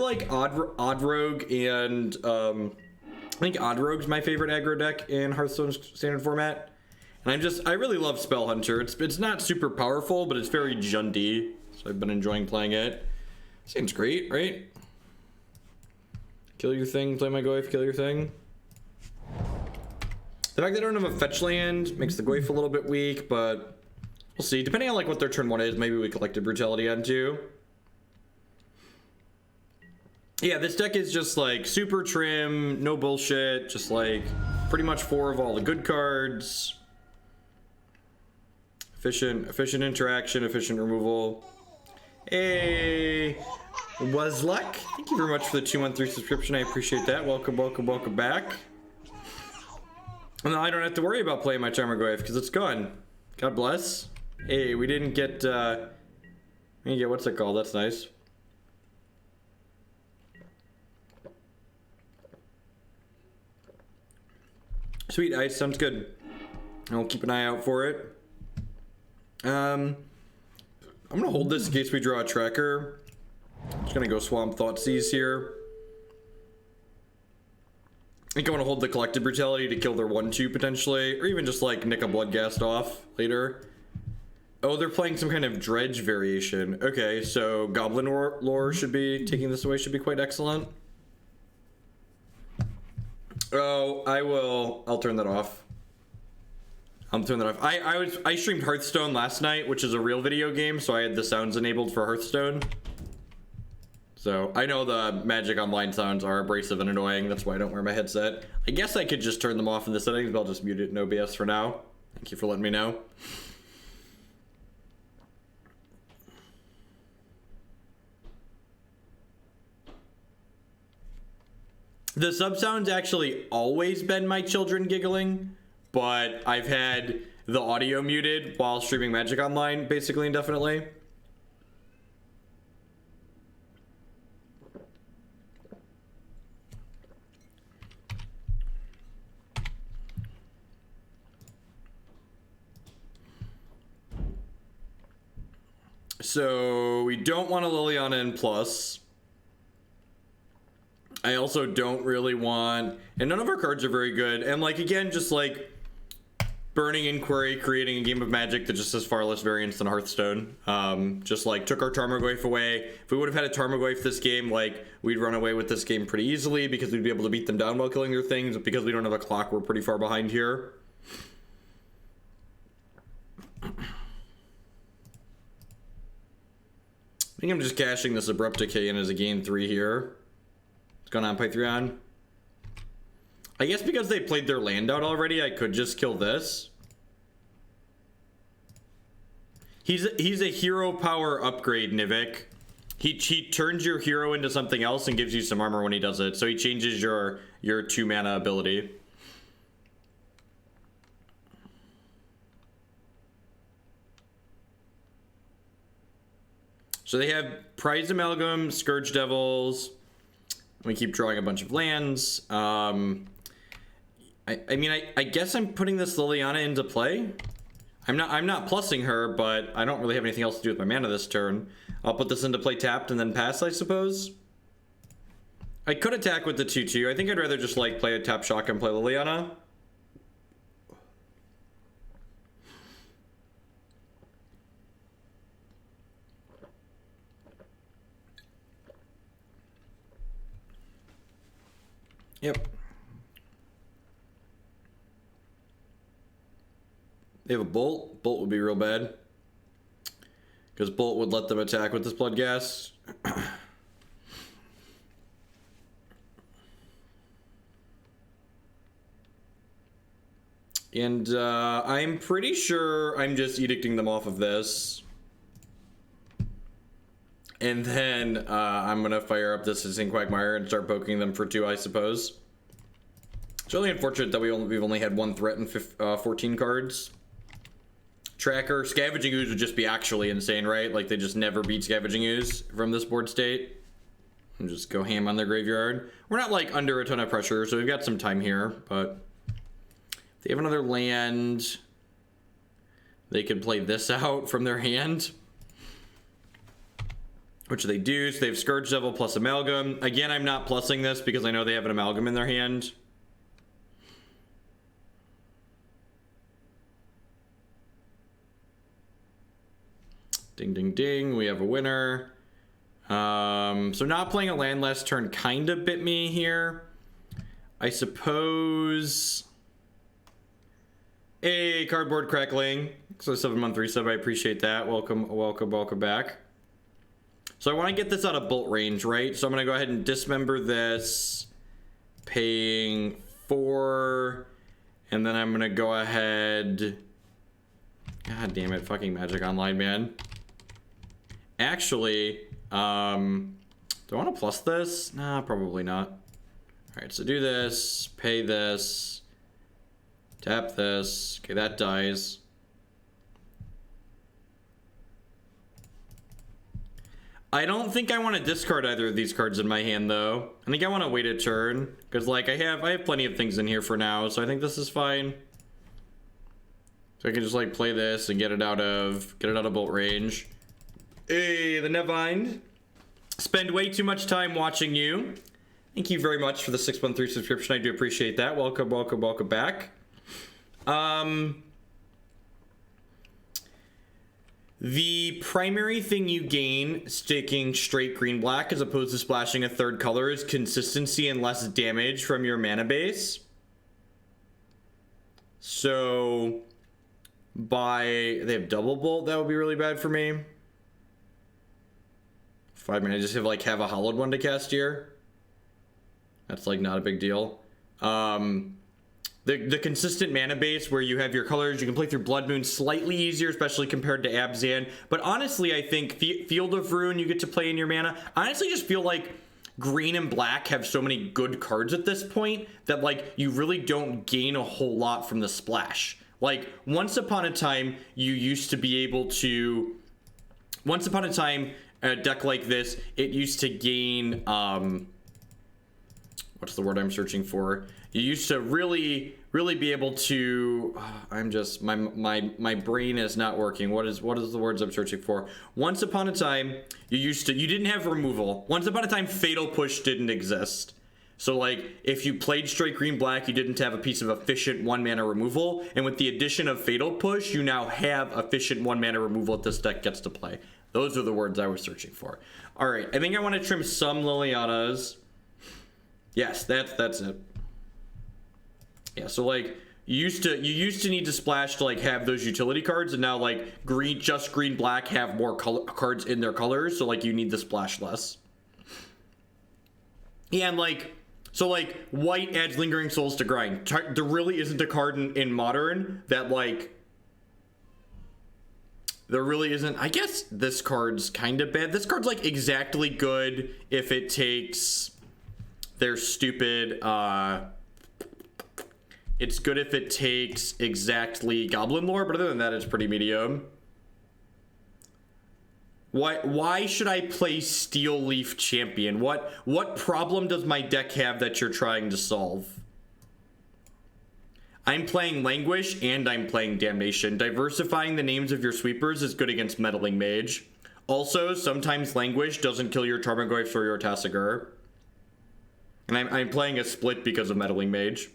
like Odd Rogue and I think Odd Rogue's my favorite aggro deck in Hearthstone's standard format. And I really love Spell Hunter. It's not super powerful, but it's very Jundy. So I've been enjoying playing it. Seems great, right? Kill your thing, play my Goyf, kill your thing. The fact that I don't have a fetch land makes the Goyf a little bit weak, but we'll see. Depending on like what their turn 1 is, maybe we Collective Brutality on 2. Yeah, this deck is just like super trim, no bullshit, just like pretty much 4 of all the good cards. Efficient interaction, efficient removal. Hey, was luck. Thank you very much for the 2-month subscription. I appreciate that. Welcome back. And now I don't have to worry about playing my Tarmogoyf because it's gone. God bless. Hey, we didn't get what's it called? That's nice. Sweet ice, sounds good. I'll keep an eye out for it. I'm gonna hold this in case we draw a tracker. I'm just gonna go swamp Thoughtseize here. I think I want to hold the Collective Brutality to kill their 1-2 potentially, or even just like nick a Bloodghast off later. Oh, they're playing some kind of Dredge variation. Okay, so Goblin lore should be taking this away, should be quite excellent. Oh, I'll turn that off. I'll turn that off. I streamed Hearthstone last night, which is a real video game, so I had the sounds enabled for Hearthstone. So I know the Magic Online sounds are abrasive and annoying. That's why I don't wear my headset. I guess I could just turn them off in the settings, but I'll just mute it in OBS for now. Thank you for letting me know. The sub sound's actually always been my children giggling, but I've had the audio muted while streaming Magic Online basically indefinitely. So we don't want a Liliana in plus. I also don't really want, and none of our cards are very good. And like, again, just like Burning Inquiry, creating a game of Magic that just has far less variance than Hearthstone. Just like took our Tarmogoyf away. If we would have had a Tarmogoyf this game, like we'd run away with this game pretty easily because we'd be able to beat them down while killing their things. But because we don't have a clock, we're pretty far behind here. I think I'm just cashing this Abrupt Decay in as a gain 3 here. What's going on, Pythrion? I guess because they played their land out already, I could just kill this. He's a hero power upgrade, Nivik. He turns your hero into something else and gives you some armor when he does it. So he changes your 2 mana ability. So they have Prize Amalgam, Scourge Devils. We keep drawing a bunch of lands. I mean, I guess I'm putting this Liliana into play. I'm not plussing her, but I don't really have anything else to do with my mana this turn. I'll put this into play tapped and then pass, I suppose. I could attack with the 2/2. I think I'd rather just like play a tap shock and play Liliana. Yep. They have a Bolt. Bolt would be real bad. Because Bolt would let them attack with this Bloodghast. And I'm pretty sure I'm just edicting them off of this. And then I'm going to fire up this Hissing Quagmire and start poking them for 2, I suppose. It's really unfortunate that we've only had 1 threat and 14 cards. Tracker. Scavenging Ooze would just be actually insane, right? Like, they just never beat Scavenging Ooze from this board state. And just go ham on their graveyard. We're not, like, under a ton of pressure, so we've got some time here. But if they have another land, they could play this out from their hand. which they do. So they have Scourge Devil plus Amalgam. Again, I'm not plussing this because I know they have an Amalgam in their hand. Ding, ding, ding. We have a winner. So not playing a land last turn kind of bit me here. I suppose... Hey, Cardboard Crackling. So 7-month resub, I appreciate that. Welcome, welcome, welcome back. So I want to get this out of bolt range, right? So I'm going to go ahead and dismember this. Paying 4. And then I'm going to go ahead... God damn it, fucking Magic Online, man. Actually, do I want to plus this? Nah, probably not. Alright, so do this, pay this, tap this. Okay, that dies. I don't think I want to discard either of these cards in my hand, though. I think I want to wait a turn, because, like, I have plenty of things in here for now, so I think this is fine. So I can just, like, play this and get it out of bolt range. Hey, the Nevine. Spend way too much time watching you. Thank you very much for the 6-month subscription. I do appreciate that. Welcome, welcome, welcome back. The primary thing you gain sticking straight green-black as opposed to splashing a third color is consistency and less damage from your mana base. So, they have double bolt, that would be really bad for me. 5 mana, just have a hollowed one to cast here. That's like not a big deal. The consistent mana base where you have your colors, you can play through Blood Moon slightly easier, especially compared to Abzan. But honestly, I think Field of Ruin you get to play in your mana. I honestly just feel like green and black have so many good cards at this point that like you really don't gain a whole lot from the splash. Like once upon a time, you used to be able to. Once upon a time, a deck like this, it used to gain. What's the word I'm searching for? You used to really be able to. I'm just my brain is not working. What is the words I'm searching for? Once upon a time, you didn't have removal. Once upon a time, Fatal Push didn't exist. So like if you played straight green black, you didn't have a piece of efficient 1-mana removal, and with the addition of Fatal Push, you now have efficient 1-mana removal that this deck gets to play. Those are the words I was searching for. All right, I think I want to trim some Lilianas. Yes, that's it. Yeah, so like you used to need to splash to like have those utility cards, and now like green black have more cards in their colors, so like you need to splash less. Yeah, and like so like white adds Lingering Souls to grind. There really isn't a card in Modern that like there really isn't. I guess this card's kind of bad. This card's like exactly good if it takes their stupid it's good if it takes exactly Goblin Lore, but other than that, it's pretty medium. Why should I play Steel Leaf Champion? What problem does my deck have that you're trying to solve? I'm playing Languish and I'm playing Damnation. Diversifying the names of your sweepers is good against Meddling Mage. Also, sometimes Languish doesn't kill your Tarmogoyf or your Tasigur. And I'm playing a split because of Meddling Mage.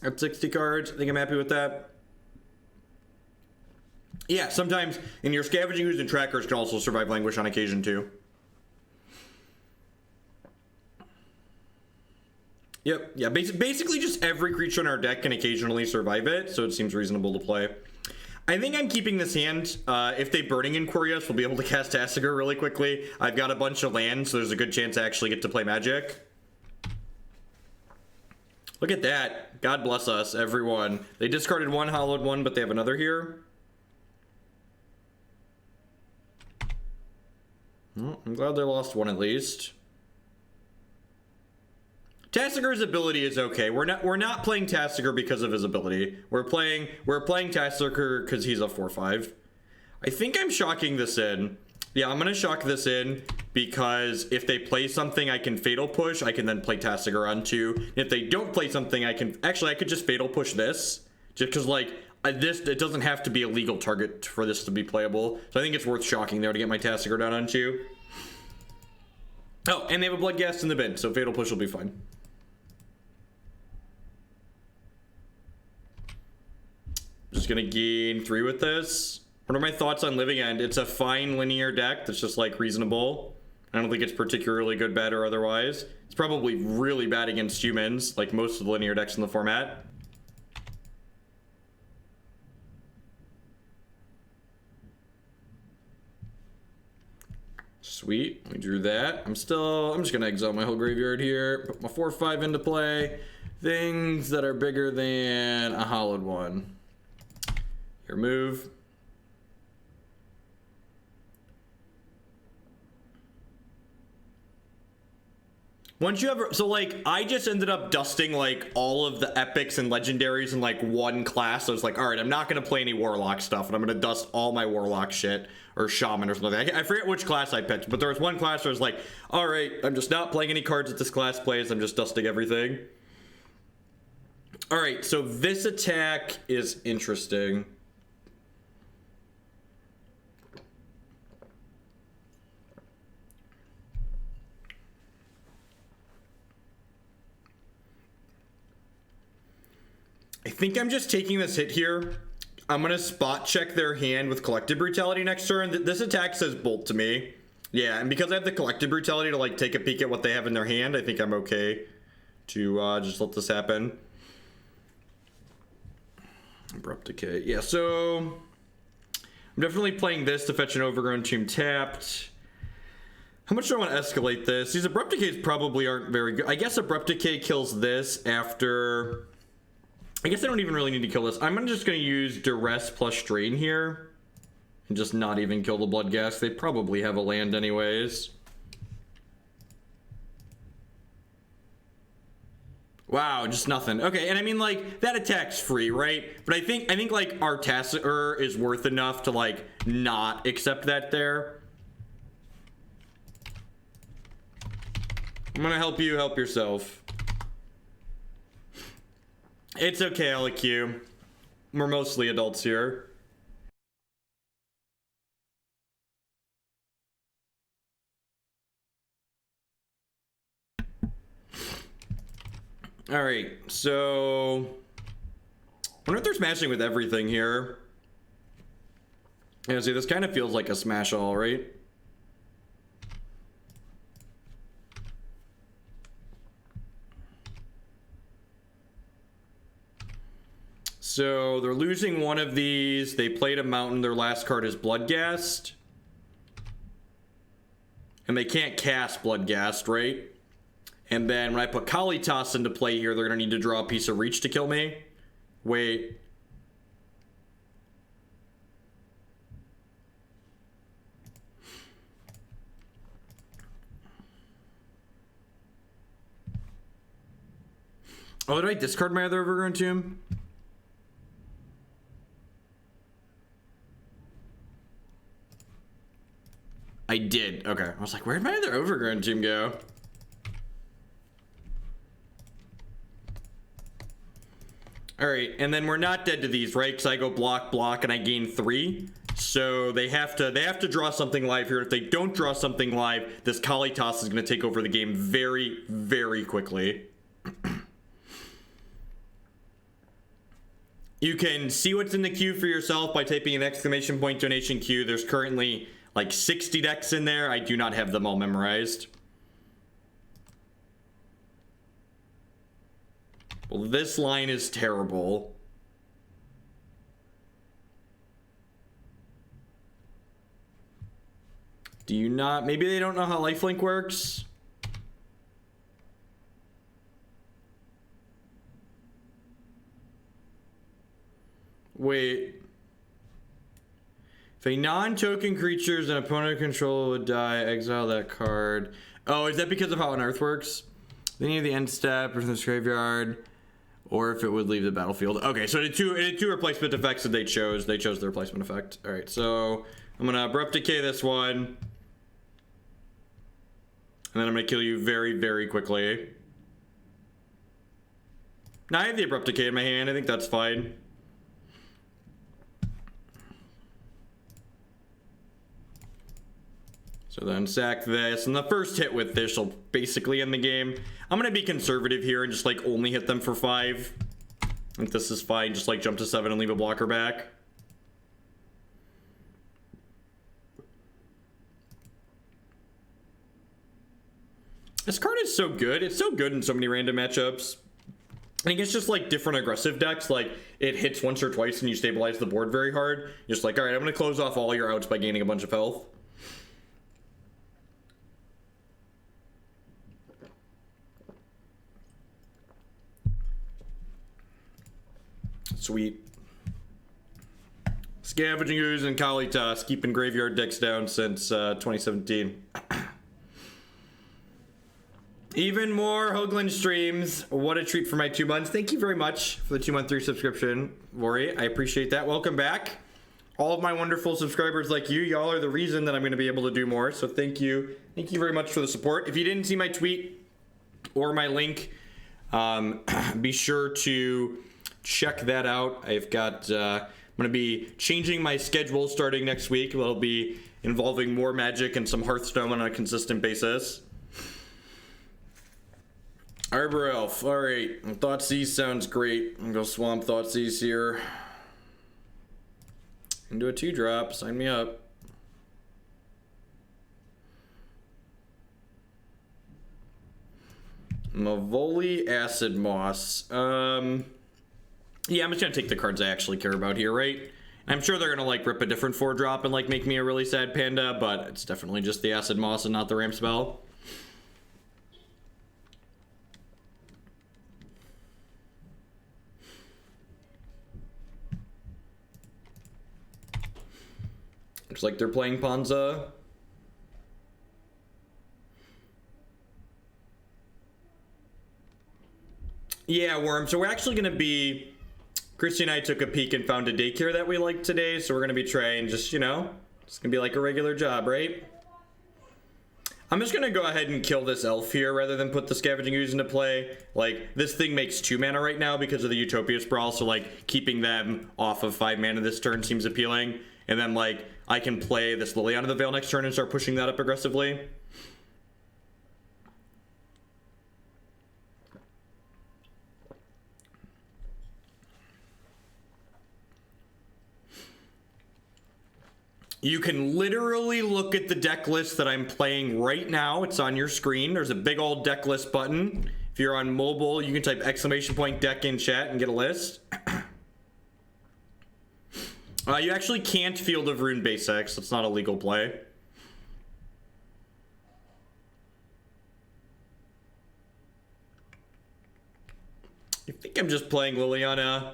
At 60 cards, I think I'm happy with that. Yeah, sometimes in your Scavenging Ooze and Trackers can also survive Languish on occasion too. Yep, yeah, basically just every creature in our deck can occasionally survive it, so it seems reasonable to play. I think I'm keeping this hand. If they Burning Inquiry us, we'll be able to cast Tasigur really quickly. I've got a bunch of land, so there's a good chance I actually get to play Magic. Look at that. God bless us, everyone. They discarded one hollowed one, but they have another here. Well, I'm glad they lost one at least. Tasigur's ability is okay. We're not playing Tasigur because of his ability. We're playing Tasigur because he's a 4/5. I think I'm shocking this in. Yeah, I'm gonna shock this in because if they play something I can Fatal Push, I can then play Tasigur on 2. If they don't play something I can... Actually, I could just Fatal Push this. Just because, like, it doesn't have to be a legal target for this to be playable. So I think it's worth shocking there to get my Tasigur down on 2. Oh, and they have a Bloodghast in the bin, so Fatal Push will be fine. Just gonna gain 3 with this. What are my thoughts on Living End? It's a fine linear deck that's just, like, reasonable. I don't think it's particularly good, bad, or otherwise. It's probably really bad against humans, like most of the linear decks in the format. Sweet, we drew that. I'm just gonna exile my whole graveyard here. Put my 4/5 into play. Things that are bigger than a hollowed one. Your move. Once you have, so like, I just ended up dusting like all of the epics and legendaries in like one class. So I was like, all right, I'm not gonna play any warlock stuff, and I'm gonna dust all my warlock shit or shaman or something. I forget which class I picked, but there was one class where I was like, all right, I'm just not playing any cards that this class plays. I'm just dusting everything. All right, so this attack is interesting. I think I'm just taking this hit here. I'm gonna spot check their hand with Collective Brutality next turn. This attack says Bolt to me. Yeah, and because I have the Collective Brutality to like take a peek at what they have in their hand, I think I'm okay to just let this happen. Abrupt Decay. Yeah, so I'm definitely playing this to fetch an Overgrown Tomb tapped. How much do I want to escalate this? These Abrupt Decays probably aren't very good. I guess Abrupt Decay kills this after... I guess I don't even really need to kill this. I'm just going to use Duress plus Strain here. And just not even kill the Bloodghast. They probably have a land anyways. Wow, just nothing. Okay, and I mean, like, that attack's free, right? But I think like, our Tasigur is worth enough to, like, not accept that there. I'm going to help you help yourself. It's okay, LQ. We're mostly adults here. All right, so I wonder if they're smashing with everything here. Yeah, see, this kind of feels like a smash all, right? So they're losing one of these. They played a mountain. Their last card is Bloodghast. And they can't cast Bloodghast, right? And then when I put Kalitas into play here, they're going to need to draw a piece of reach to kill me. Wait. Oh, did I discard my other Overgrown Tomb? I did. Okay. I was like, where'd my other Overgrown Tomb go? All right, and then we're not dead to these, right? Because I go block, block, and I gain 3. So they have to draw something live here. If they don't draw something live, this Kalitas is going to take over the game very, very quickly. You can see what's in the queue for yourself by typing an exclamation point donation queue. There's currently like 60 decks in there. I do not have them all memorized. Well, this line is terrible. Do you not? Maybe they don't know how lifelink works? Wait. If a non-token creature is an opponent control would die, exile that card. Oh, is that because of how Unearth works? Any of the end step or from this graveyard, or if it would leave the battlefield. Okay, so it had two replacement effects that they chose. They chose the replacement effect. All right, so I'm gonna Abrupt Decay this one. And then I'm going to kill you very, very quickly. Now I have the Abrupt Decay in my hand. I think that's fine. So then sack this, and the first hit with this will basically end the game. I'm gonna be conservative here and just like only hit them for 5. I think this is fine, just like jump to 7 and leave a blocker back. This card is so good. It's so good in so many random matchups. I think it's just like different aggressive decks, like it hits once or twice and you stabilize the board very hard. You're just like, all right, I'm gonna close off all your outs by gaining a bunch of health. Sweet. Scavenging Ooze and Kalitas, keeping graveyard decks down since 2017. Even more Hoagland streams. What a treat for my 2 months. Thank you very much for the 2-month resubscription, Rory. I appreciate that. Welcome back. All of my wonderful subscribers like you, y'all are the reason that I'm going to be able to do more. So thank you. Thank you very much for the support. If you didn't see my tweet or my link, be sure to check that out. I've got, I'm going to be changing my schedule starting next week. It'll be involving more Magic and some Hearthstone on a consistent basis. Arbor Elf, alright. Thoughtseize sounds great. I'm gonna go Swamp Thoughtseize here. Into a 2-drop, sign me up. Mavoli Acid Moss. Yeah, I'm just gonna take the cards I actually care about here, right? I'm sure they're gonna like rip a different 4-drop and like make me a really sad panda, but it's definitely just the Acid Moss and not the Ramp Spell. Looks like they're playing Ponza. Yeah, Worm. So we're actually going to be... Christy and I took a peek and found a daycare that we like today. So we're going to be trying just, you know, it's going to be like a regular job, right? I'm just going to go ahead and kill this elf here rather than put the Scavenging Ooze into play. Like, this thing makes 2 mana right now because of the Utopia Sprawl. So, like, keeping them off of 5 mana this turn seems appealing. And then, like, I can play this Liliana the Veil next turn and start pushing that up aggressively. You can literally look at the deck list that I'm playing right now. It's on your screen. There's a big old deck list button. If you're on mobile, you can type !deck in chat and get a list. You actually can't Field of Rune basics. That's not a legal play. I think I'm just playing Liliana.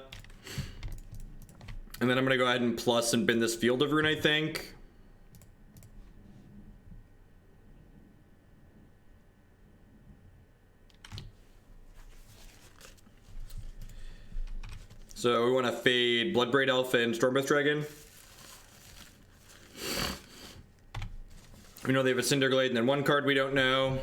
And then I'm going to go ahead and plus and bin this Field of Rune, I think. So we want to fade Bloodbraid Elf and Stormbreath Dragon. We know they have a Cinderglade and then 1 card we don't know.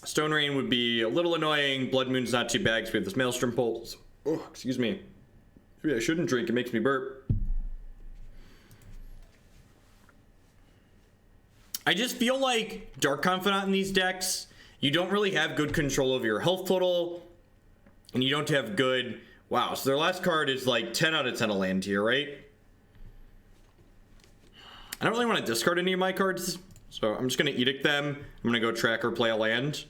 Stone Rain would be a little annoying. Blood Moon's not too bad because we have this Maelstrom Pulse. Oh, excuse me. Maybe I shouldn't drink. It makes me burp. I just feel like Dark Confidant in these decks, you don't really have good control of your health total, and you don't have good... Wow, so their last card is like 10 out of 10 a land tier, right? I don't really want to discard any of my cards, so I'm just going to Edict them. I'm going to go Tracker, play a land.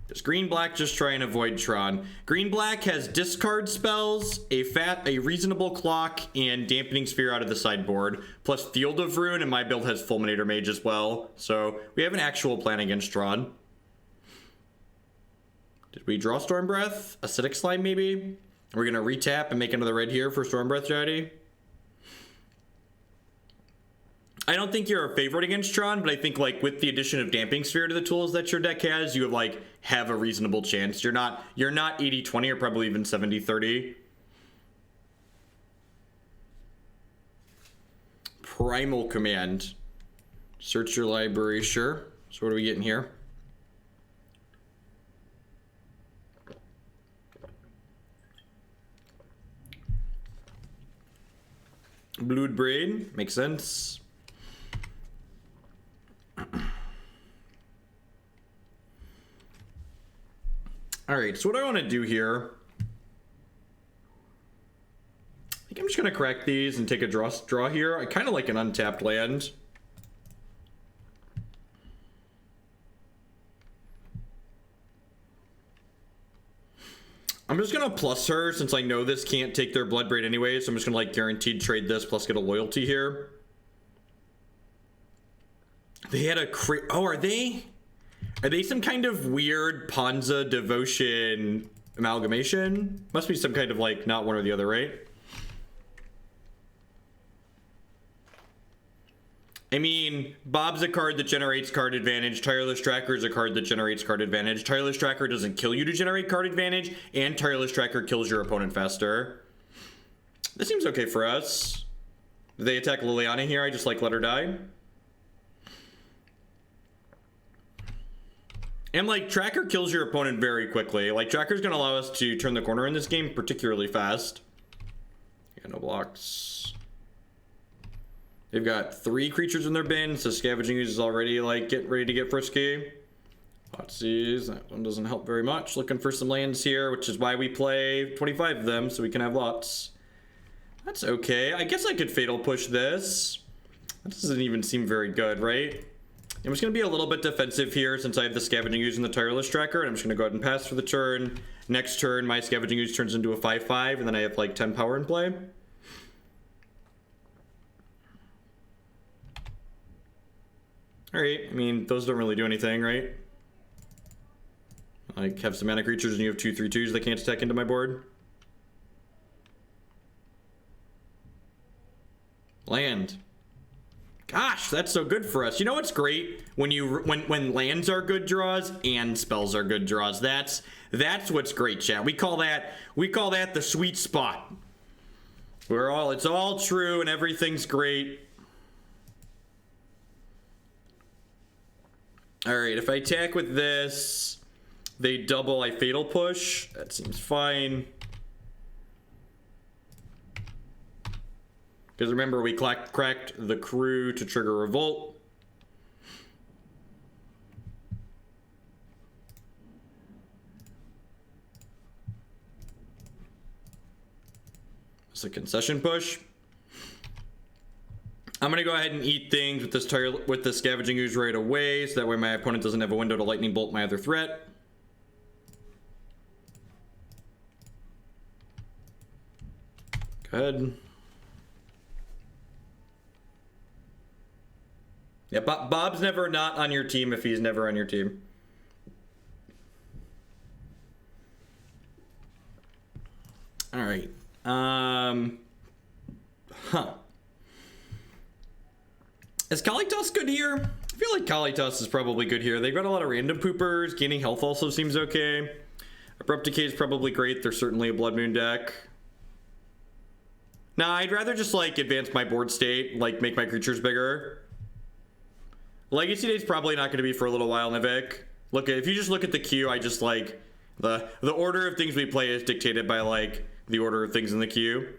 Does Green-Black just try and avoid Tron? Green-Black has discard spells, a reasonable clock, and Dampening Sphere out of the sideboard, plus Field of Rune, and my build has Fulminator Mage as well. So we have an actual plan against Tron. Did we draw Stormbreath? Acidic Slime, maybe? Are we going to retap and make another red here for Stormbreath Daddy? I don't think you're a favorite against Tron, but I think like with the addition of Damping Sphere to the tools that your deck has, you have a reasonable chance. You're not 80-20 or probably even 70-30. Primal Command. Search your library, sure. So what are we getting here? Blood Braid, makes sense. Alright, so what I want to do here, I think I'm just going to crack these and take a draw here. I kind of like an untapped land. I'm just gonna plus her since I know this can't take their Blood Braid anyway, so I'm just gonna like guaranteed trade this plus get a loyalty here. They had a oh, are they some kind of weird Ponza devotion amalgamation? Must be some kind of like not one or the other, right? I mean, Bob's a card that generates card advantage. Tireless Tracker is a card that generates card advantage. Tireless Tracker doesn't kill you to generate card advantage, and Tireless Tracker kills your opponent faster. This seems okay for us. If they attack Liliana here, I just like let her die. And like, Tracker kills your opponent very quickly. Like, Tracker's gonna allow us to turn the corner in this game particularly fast. Yeah, no blocks. They've got 3 creatures in their bin, so Scavenging Ooze is already like ready to get frisky. Thoughtseize, that one doesn't help very much. Looking for some lands here, which is why we play 25 of them, so we can have lots. That's okay. I guess I could Fatal Push this. That doesn't even seem very good, right? I'm just going to be a little bit defensive here since I have the Scavenging Ooze and the Tireless Tracker, and I'm just going to go ahead and pass for the turn. Next turn, my Scavenging Ooze turns into a 5/5, and then I have like 10 power in play. Alright, I mean, those don't really do anything, right? Like, have some mana creatures and you have 2/3/2s that can't attack into my board. Land. Gosh, that's so good for us. You know what's great? When lands are good draws and spells are good draws. That's what's great, chat. We call that the sweet spot. It's all true and everything's great. Alright, if I attack with this, they double, I Fatal Push. That seems fine. Because remember, we cracked the crew to trigger Revolt. It's a concession push. I'm gonna go ahead and eat things with this Scavenging Ooze right away, so that way my opponent doesn't have a window to Lightning Bolt my other threat. Go ahead. Yeah, Bob's never not on your team if he's never on your team. All right. Is Kalitas good here? I feel like Kalitas is probably good here. They've got a lot of random poopers. Gaining health also seems okay. Abrupt Decay is probably great. They're certainly a Blood Moon deck. Nah, I'd rather just like advance my board state, like make my creatures bigger. Legacy Day is probably not going to be for a little while, Nivik. Look, if you just look at the queue, I just like the order of things we play is dictated by like the order of things in the queue.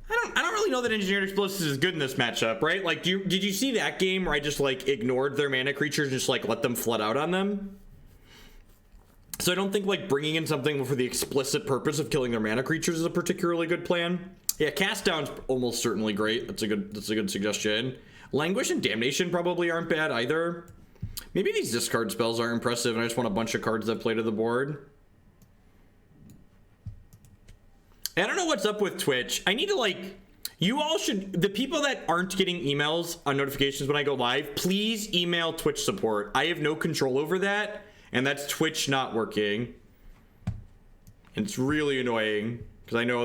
I don't really know that Engineered Explosives is good in this matchup, right? Like, did you see that game where I just like ignored their mana creatures and just like let them flood out on them? So I don't think like bringing in something for the explicit purpose of killing their mana creatures is a particularly good plan. Yeah, Cast Down's almost certainly great. That's a good suggestion. Languish and Damnation probably aren't bad either. Maybe these discard spells are impressive and I just want a bunch of cards that play to the board. I don't know what's up with Twitch. I need to like, you all should, the people that aren't getting emails on notifications when I go live, please email Twitch support. I have no control over that, and that's Twitch not working. And it's really annoying, because I know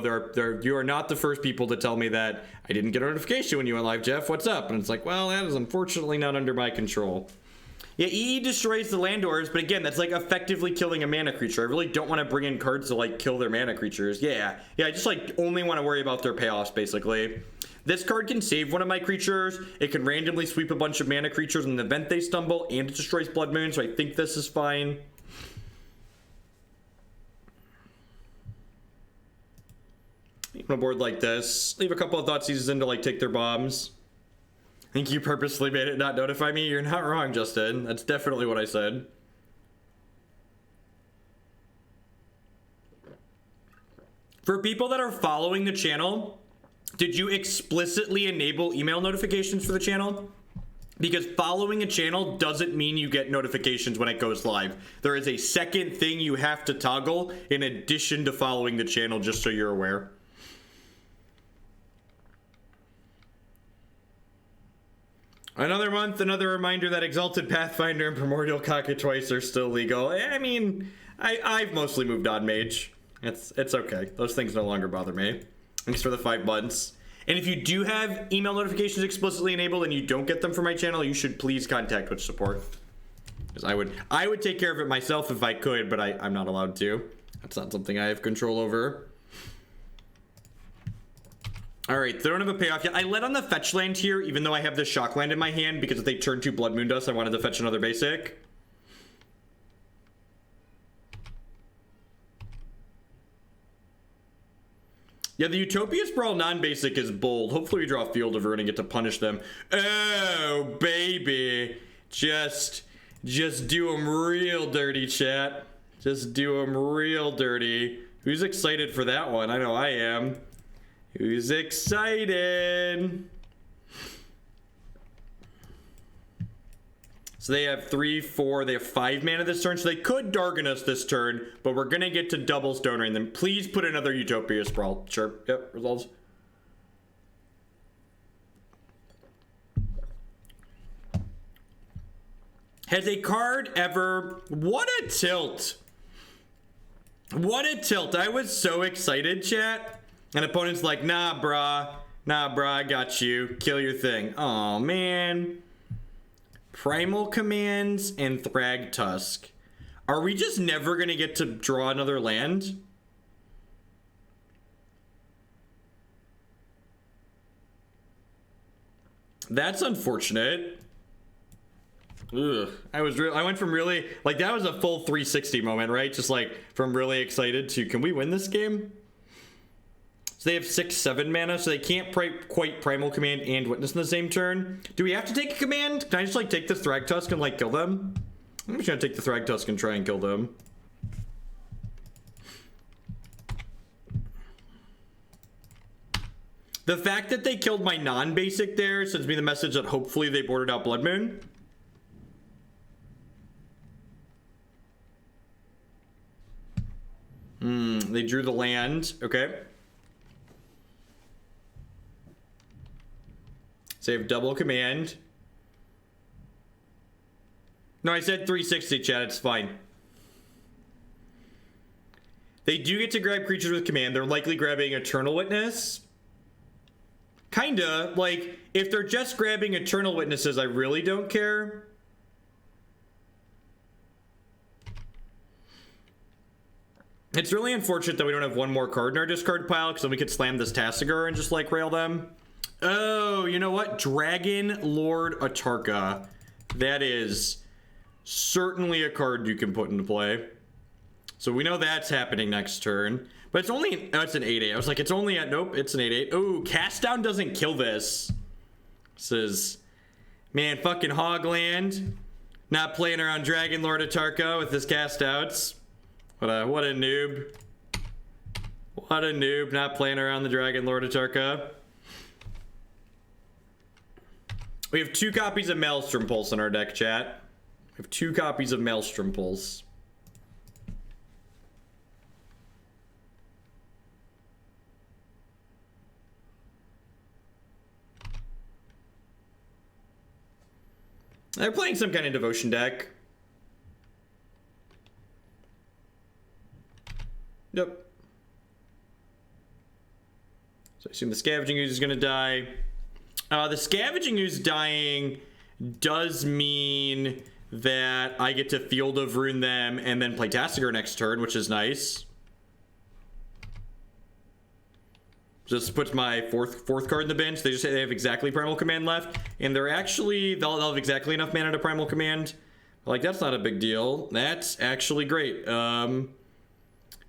you are not the first people to tell me that I didn't get a notification when you went live, Jeff, what's up? And it's like, well, that is unfortunately not under my control. Yeah, EE destroys the land doors, but again, that's like effectively killing a mana creature. I really don't want to bring in cards to like kill their mana creatures. Yeah, I just like only want to worry about their payoffs, basically. This card can save one of my creatures. It can randomly sweep a bunch of mana creatures in the event they stumble, and it destroys Blood Moon, so I think this is fine. On a board like this, leave a couple of Thoughtseizes in to like take their bombs. I think you purposely made it not notify me. You're not wrong, Justin. That's definitely what I said. For people that are following the channel, did you explicitly enable email notifications for the channel? Because following a channel doesn't mean you get notifications when it goes live. There is a second thing you have to toggle in addition to following the channel, just so you're aware. Another month, another reminder that Exalted Pathfinder and Primordial Cockatrice are still legal. I mean, I've mostly moved on, Mage. It's okay. Those things no longer bother me. Thanks for the 5 months. And if you do have email notifications explicitly enabled and you don't get them from my channel, you should please contact Twitch support. Because I would take care of it myself if I could, but I'm not allowed to. That's not something I have control over. Alright, they don't have a payoff yet. I let on the fetch land here, even though I have this shock land in my hand, because if they turn 2 Blood Moon Dust, I wanted to fetch another basic. Yeah, the Utopia Sprawl non-basic is bold. Hopefully we draw a Field of Ruin and get to punish them. Oh, baby. Just do them real dirty, chat. Just do them real dirty. Who's excited for that one? I know I am. Who's excited? So they have 3, 4, they have 5 mana this turn, so they could Dargon us this turn, but we're gonna get to double Stone Rain them. Please put another Utopia Sprawl. Sure, yep, resolves. Has a card ever... What a tilt! What a tilt. I was so excited, chat. And opponent's like, nah, brah. Nah, brah, I got you. Kill your thing. Aw, man. Primal Commands and Thragtusk. Are we just never gonna get to draw another land? That's unfortunate. Ugh. I went from really, like, that was a full 360 moment, right? Just like from really excited to, can we win this game? So they have 6, 7 mana, so they can't quite Primal Command and Witness in the same turn. Do we have to take a command? Can I just like take this Thragtusk and like kill them? I'm just gonna take the Thragtusk and try and kill them. The fact that they killed my non-basic there sends me the message that hopefully they boarded out Blood Moon. They drew the land. Okay. Save double command. No, I said 360, chat. It's fine. They do get to grab creatures with command. They're likely grabbing Eternal Witness. Kinda. Like, if they're just grabbing Eternal Witnesses, I really don't care. It's really unfortunate that we don't have one more card in our discard pile, because then we could slam this Tasigur and just, like, rail them. Oh, you know what? Dragon Lord Atarka. That is certainly a card you can put into play. So we know that's happening next turn. But it's only... Oh, it's an 8-8. I was like, it's only at... Nope, it's an 8-8. Oh, Cast Down doesn't kill this. This is... Man, fucking Hogland. Not playing around Dragon Lord Atarka with his Cast Outs. What a noob. What a noob, not playing around the Dragon Lord Atarka. We have 2 copies of Maelstrom Pulse in our deck, chat. We have 2 copies of Maelstrom Pulse. They're playing some kind of devotion deck. Yep. So I assume the Scavenging Ooze is going to die. The Scavenging Ooze dying does mean that I get to Field of Ruin them and then play Tasigur next turn, which is nice. Just puts my fourth card in the bench. They just say they have exactly Primal Command left, and they're actually they'll have exactly enough mana to Primal Command. Like, that's not a big deal. That's actually great.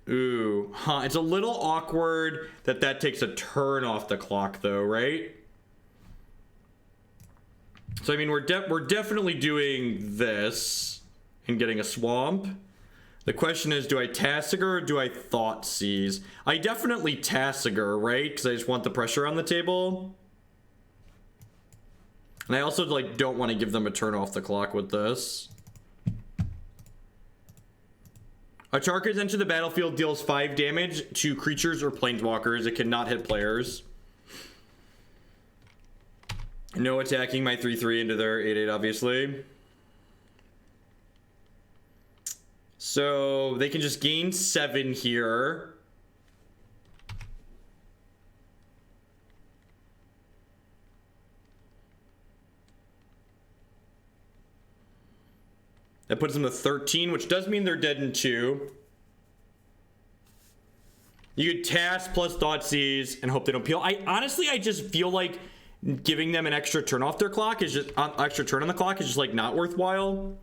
Ooh, huh? It's a little awkward that takes a turn off the clock, though, right? So I mean, we're definitely doing this and getting a swamp. The question is, do I Tasigur or do I Thoughtseize? I definitely Tasigur, right? Because I just want the pressure on the table. And I also, like, don't want to give them a turn off the clock with this. A target enter the battlefield deals 5 damage to creatures or planeswalkers. It cannot hit players. No attacking my 3/3 into their 8/8, obviously. So they can just gain 7 here. That puts them to 13, which does mean they're dead in 2. You could Task plus Thoughtseize and hope they don't peel. I just feel like giving them an extra turn off their clock is just extra turn on the clock is just like not worthwhile.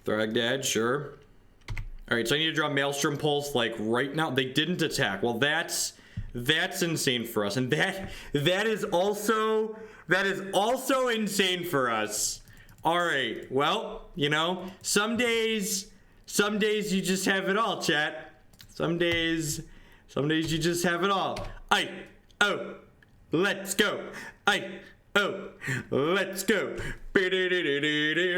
Thragdad, sure. All right, so I need to draw Maelstrom Pulse like right now. They didn't attack. Well, that's insane for us, and that is also insane for us. All right, well, you know, some days you just have it all, chat. Some days you just have it all. Let's go. Let's go.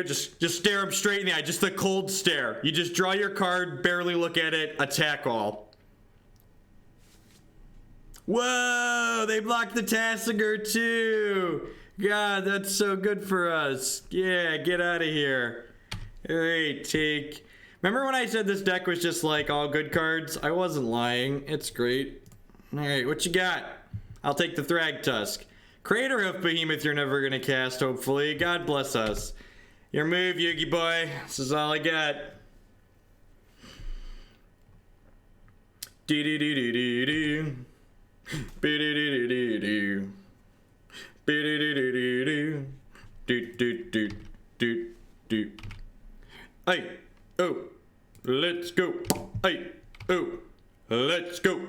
Just stare him straight in the eye. Just the cold stare. You just draw your card, barely look at it, attack all. Whoa, they blocked the Tasigur too. God, that's so good for us. Yeah, get out of here. All right, take. Remember when I said this deck was just like all good cards? I wasn't lying. It's great. All right, what you got? I'll take the Thragtusk. Crater of Behemoth you're never gonna cast, hopefully. God bless us. Your move, Yugi boy. This is all I got. Do-do-do-do-do-do. Be-do-do-do-do-do. Be-do-do-do-do-do. Do-do-do-do-do. Hey, oh, let's go. Hey, oh, let's go.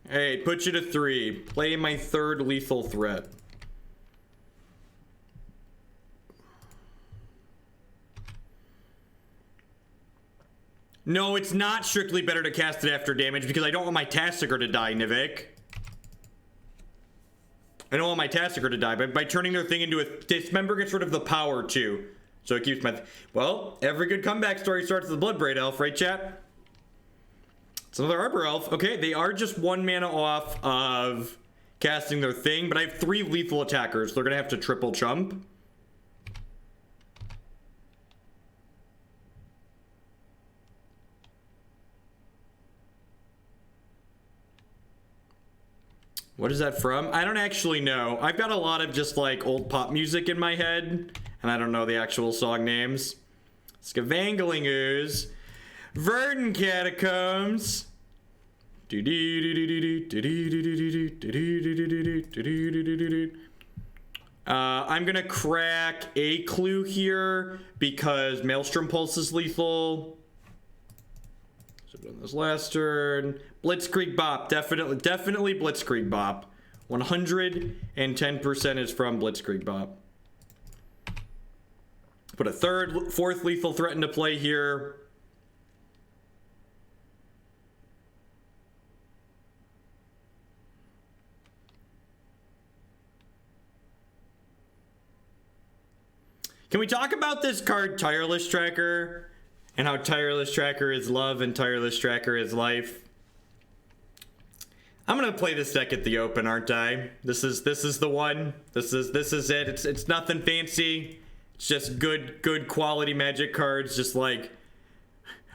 Hey, put you to 3. Play my 3rd lethal threat. No, it's not strictly better to cast it after damage because I don't want my Tasigur to die, Nivik. I don't want my Tasigur to die, but by turning their thing into a Dismember gets rid of the power too. So it keeps my... Well, every good comeback story starts with the Bloodbraid Elf, right, chat? It's another Arbor Elf. Okay, they are just 1 mana off of casting their thing, but I have 3 lethal attackers. They're gonna have to triple chump. What is that from? I don't actually know. I've got a lot of just like old pop music in my head, and I don't know the actual song names. Scavenging Ooze. Verdant Catacombs. I'm gonna crack a clue here because Maelstrom Pulse is lethal. So done this last turn. Blitzkrieg Bop, definitely Blitzkrieg Bop. 110% is from Blitzkrieg Bop. Put a 4th lethal threat into play here. Can we talk about this card, Tireless Tracker, and how Tireless Tracker is love and Tireless Tracker is life? I'm gonna play this deck at the open, aren't I? This is the one. This is it. It's nothing fancy. It's just good quality Magic cards, just like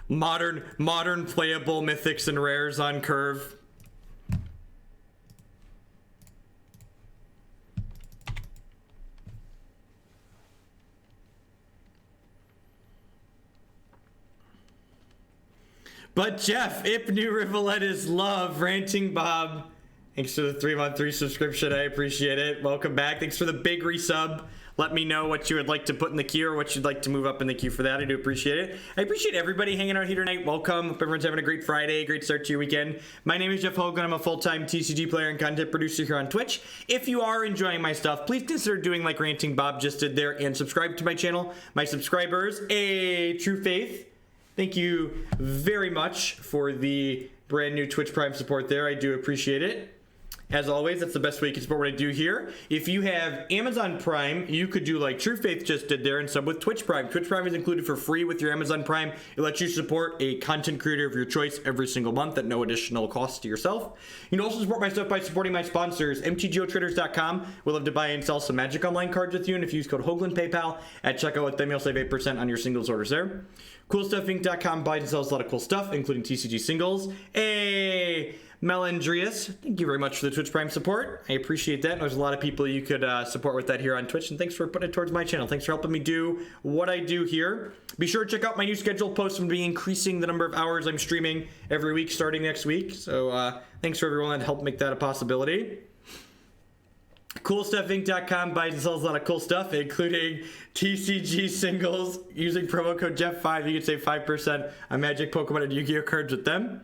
modern playable mythics and rares on curve. But Jeff, Ipnu Rivulet is love. Ranting Bob, thanks for the 3-month resubscription. I appreciate it. Welcome back. Thanks for the big resub. Let me know what you would like to put in the queue or what you'd like to move up in the queue for that. I do appreciate it. I appreciate everybody hanging out here tonight. Welcome. Hope everyone's having a great Friday, great start to your weekend. My name is Jeff Hogan. I'm a full-time TCG player and content producer here on Twitch. If you are enjoying my stuff, please consider doing like Ranting Bob just did there and subscribe to my channel. My subscribers, True Faith, thank you very much for the brand new Twitch Prime support there. I do appreciate it. As always, that's the best way you can support what I do here. If you have Amazon Prime, you could do like True Faith just did there and sub with Twitch Prime. Twitch Prime is included for free with your Amazon Prime. It lets you support a content creator of your choice every single month at no additional cost to yourself. You can also support my stuff by supporting my sponsors. MTGOtraders.com will love to buy and sell some Magic Online cards with you, and if you use code Hoagland PayPal at checkout with them, you'll save 8% on your singles orders there. CoolStuffInc.com buys and sells a lot of cool stuff, including TCG singles. Melandrius, thank you very much for the Twitch Prime support. I appreciate that. There's a lot of people you could support with that here on Twitch, and thanks for putting it towards my channel. Thanks for helping me do what I do here. Be sure to check out my new schedule posts. I'm going to be increasing the number of hours I'm streaming every week starting next week. So thanks for everyone that helped make that a possibility. CoolStuffInc.com buys and sells a lot of cool stuff, including TCG singles. Using promo code Jeff5, you can save 5% on Magic, Pokemon, and Yu-Gi-Oh cards with them.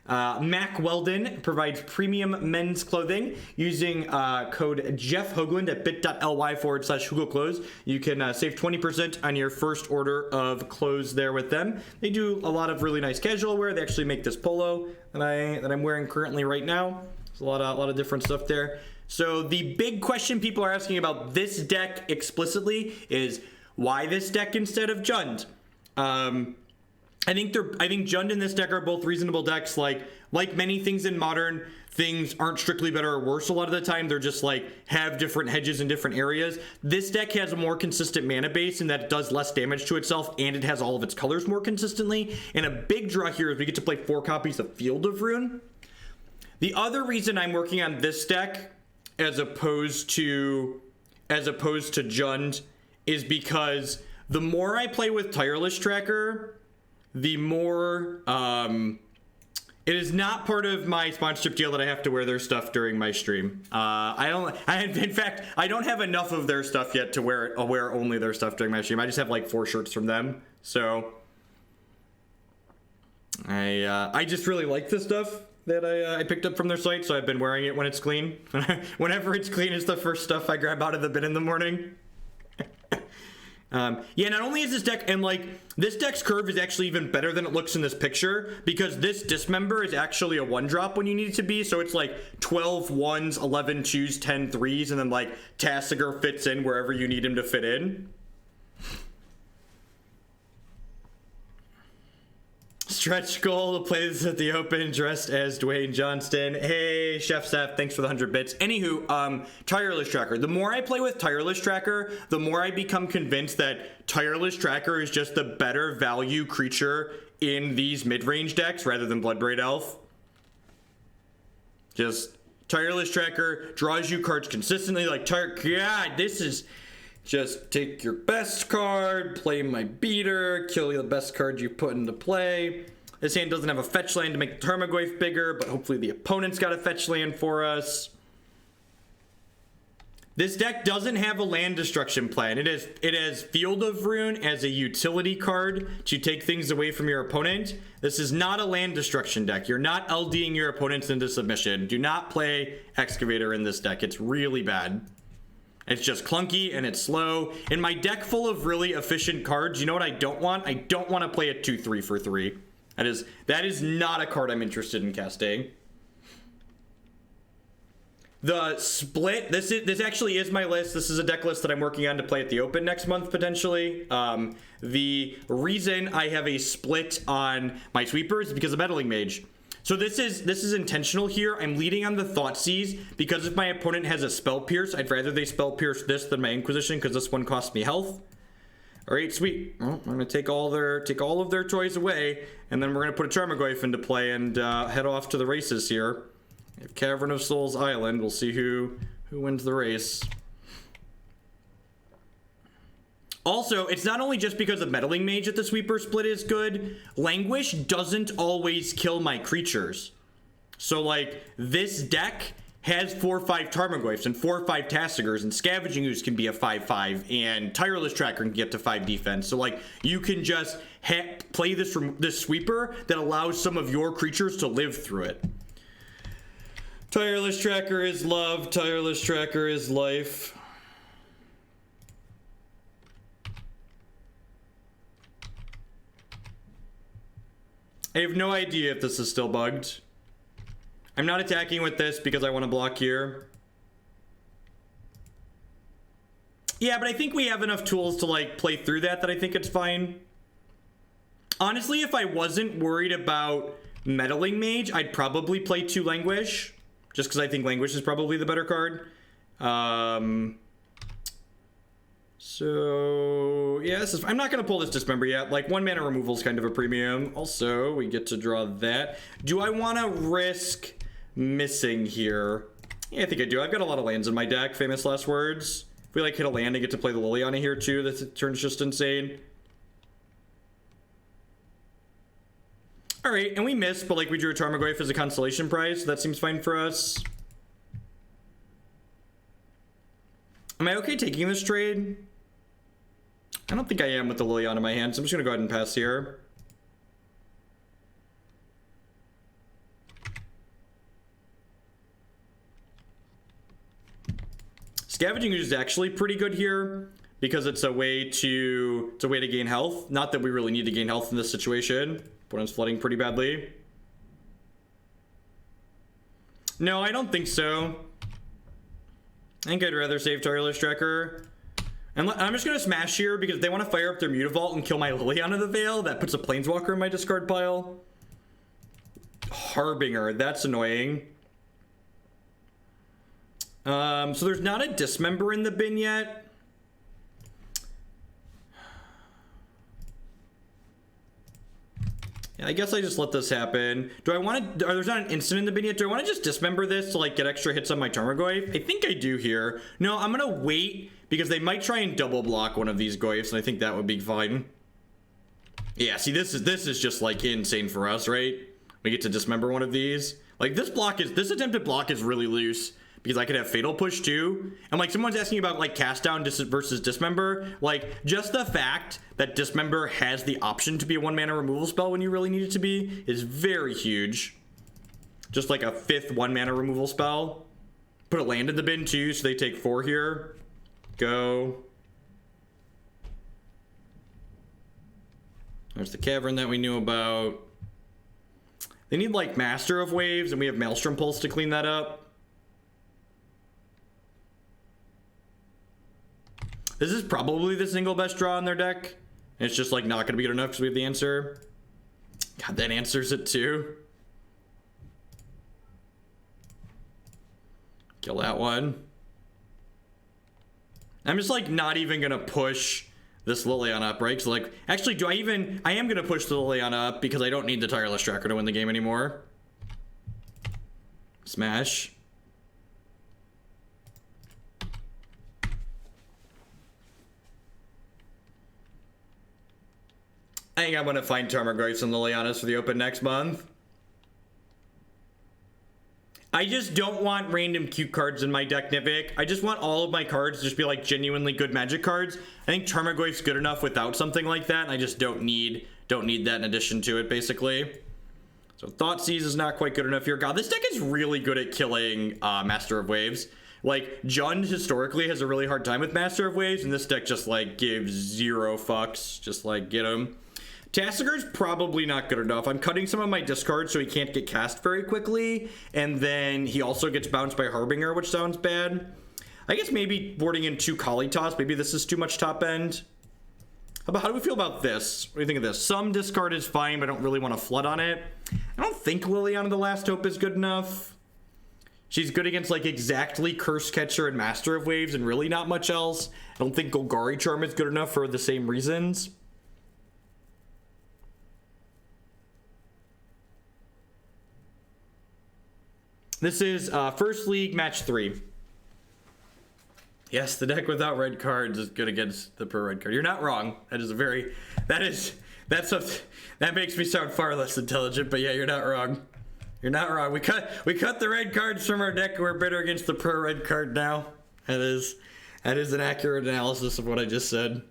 Mac Weldon provides premium men's clothing using code Jeff Hoagland at bit.ly/HoogleClothes. You can save 20% on your first order of clothes there with them. They do a lot of really nice casual wear. They actually make this polo that I'm wearing currently right now. There's a lot of different stuff there. So the big question people are asking about this deck explicitly is why this deck instead of Jund? I think Jund and this deck are both reasonable decks. Like many things in Modern, things aren't strictly better or worse a lot of the time. They're just like have different hedges in different areas. This deck has a more consistent mana base in that it does less damage to itself, and it has all of its colors more consistently. And a big draw here is we get to play 4 copies of Field of Ruin. The other reason I'm working on this deck as opposed to Jund is because the more I play with Tireless Tracker, the more it is not part of my sponsorship deal that I have to wear their stuff during my stream. In fact, I don't have enough of their stuff yet to wear only their stuff during my stream. I just have like 4 shirts from them. So I just really like this stuff that I picked up from their site, so I've been wearing it when it's clean. Whenever it's clean, it's the first stuff I grab out of the bin in the morning. Yeah, not only is this deck, and like, this deck's curve is actually even better than it looks in this picture, because this Dismember is actually a 1-drop when you need it to be, so it's like 12 1s, 11 2s, 10 3s, and then like Tasigur fits in wherever you need him to fit in. Stretch goal to play this at the Open dressed as Dwayne Johnston. Hey, Chef Seth, thanks for the 100 bits. Anywho, Tireless Tracker. The more I play with Tireless Tracker, the more I become convinced that Tireless Tracker is just the better value creature in these mid-range decks rather than Bloodbraid Elf. Just Tireless Tracker draws you cards consistently. Like, God, this is... Just take your best card, play my beater, kill the best card you put into play. This hand doesn't have a fetch land to make the Tarmogoyf bigger, but hopefully the opponent's got a fetch land for us. This deck doesn't have a land destruction plan. It has Field of Ruin as a utility card to take things away from your opponent. This is not a land destruction deck. You're not LDing your opponents into submission. Do not play Excavator in this deck. It's really bad. It's just clunky and it's slow. In my deck full of really efficient cards, you know what I don't want? I don't want to play a 2-3 for 3. That is not a card I'm interested in casting. The split, this actually is my list. This is a deck list that I'm working on to play at the Open next month, potentially. The reason I have a split on my sweepers is because of Meddling Mage. So this is intentional here. I'm leading on the Thoughtseize because if my opponent has a Spell Pierce, I'd rather they Spell Pierce this than my Inquisition because this one costs me health. All right, sweet. Well, I'm gonna take all of their toys away, and then we're gonna put a Tarmogoyf into play and head off to the races here. We have Cavern of Souls Island. We'll see who wins the race. Also, it's not only just because of Meddling Mage that the sweeper split is good. Languish doesn't always kill my creatures. So, like, this deck has 4/5 Tarmogoyfs and 4/5 Tasigurs, and Scavenging Ooze can be a 5/5, and Tireless Tracker can get to 5 defense. So, like, you can just play this sweeper that allows some of your creatures to live through it. Tireless Tracker is love. Tireless Tracker is life. I have no idea if this is still bugged. I'm not attacking with this because I want to block here. Yeah, but I think we have enough tools to, like, play through that I think it's fine. Honestly, if I wasn't worried about Meddling Mage, I'd probably play 2 Languish. Just because I think Languish is probably the better card. So, yeah, I'm not going to pull this Dismember yet. Like, 1 mana removal is kind of a premium. Also, we get to draw that. Do I want to risk missing here? Yeah, I think I do. I've got a lot of lands in my deck. Famous last words. If we, like, hit a land and get to play the Liliana here, too, that turns just insane. All right, and we missed, but, like, we drew a Tarmogoyf as a consolation prize. So that seems fine for us. Am I okay taking this trade? I don't think I am with the Liliana in my hand, so I'm just going to go ahead and pass here. Scavenging Ooze is actually pretty good here because it's a way to gain health. Not that we really need to gain health in this situation. Opponent's flooding pretty badly. No, I don't think so. I think I'd rather save Tireless Tracker. And I'm just going to smash here because if they want to fire up their Mutavault and kill my Liliana the Veil, that puts a Planeswalker in my discard pile. Harbinger, that's annoying. So there's not a Dismember in the bin yet. Yeah, I guess I just let this happen. Do I want to, there's not an instant in the bin yet. Do I want to just Dismember this to, like, get extra hits on my Tarmogoyf? I think I do here. No, I'm going to wait because they might try and double block one of these Goyfs, and I think that would be fine. Yeah, see, this is just, like, insane for us, right? We get to Dismember one of these. Like, this attempted block is really loose because I could have Fatal Push too. And, like, someone's asking about, like, Cast Down versus Dismember. Like, just the fact that Dismember has the option to be a 1 mana removal spell when you really need it to be is very huge. Just like a 5th 1 mana removal spell. Put a land in the bin too, so they take 4 here. Go. There's the cavern that we knew about. They need, like, Master of Waves, and we have Maelstrom Pulse to clean that up. This is probably the single best draw in their deck. And it's just, like, not going to be good enough because we have the answer. God, that answers it too. Kill that one. I'm just, like, not even going to push this Liliana up, right? So, like, actually, I am going to push the Liliana up because I don't need the Tireless Tracker to win the game anymore. Smash. I think I'm going to find Tarmogoyfs and Lilianas for the open next month. I just don't want random cute cards in my deck, Nivik. I just want all of my cards to just be, like, genuinely good Magic cards. I think Tarmogoyf's good enough without something like that, and I just don't need that in addition to it, basically. So Thoughtseize is not quite good enough here. God, this deck is really good at killing Master of Waves. Like, Jund historically has a really hard time with Master of Waves, and this deck just, like, gives 0 fucks. Just, like, get him. Tasigur's probably not good enough. I'm cutting some of my discards so he can't get cast very quickly, and then he also gets bounced by Harbinger, which sounds bad. I guess maybe boarding in 2 Kalitas. Maybe this is too much top end. How do we feel about this? What do you think of this? Some discard is fine, but I don't really want to flood on it. I don't think Liliana the Last Hope is good enough. She's good against, like, exactly Curse Catcher and Master of Waves and really not much else. I don't think Golgari Charm is good enough for the same reasons. This is First League Match 3. Yes, the deck without red cards is good against the pro red card. You're not wrong. That makes me sound far less intelligent, but yeah, you're not wrong. You're not wrong. We cut the red cards from our deck. We're better against the pro red card now. That is an accurate analysis of what I just said.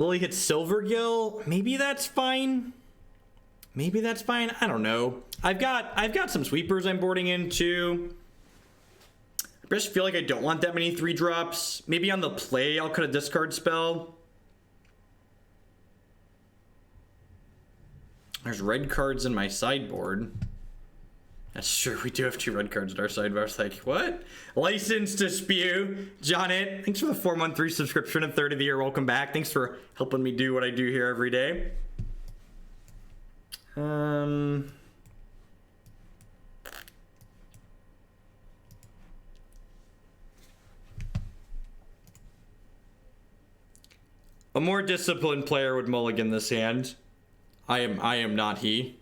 Lily hits Silvergill. Maybe that's fine. Maybe that's fine. I don't know. I've got some sweepers I'm boarding into. I just feel like I don't want that many 3-drops. Maybe on the play I'll cut a discard spell. There's red cards in my sideboard. That's true. We do have 2 red cards in our sideboard. I was like, what? License to spew. Johnnet, thanks for the 4-month resubscription and 3rd of the year. Welcome back. Thanks for helping me do what I do here every day. A more disciplined player would mulligan this hand. I am not he.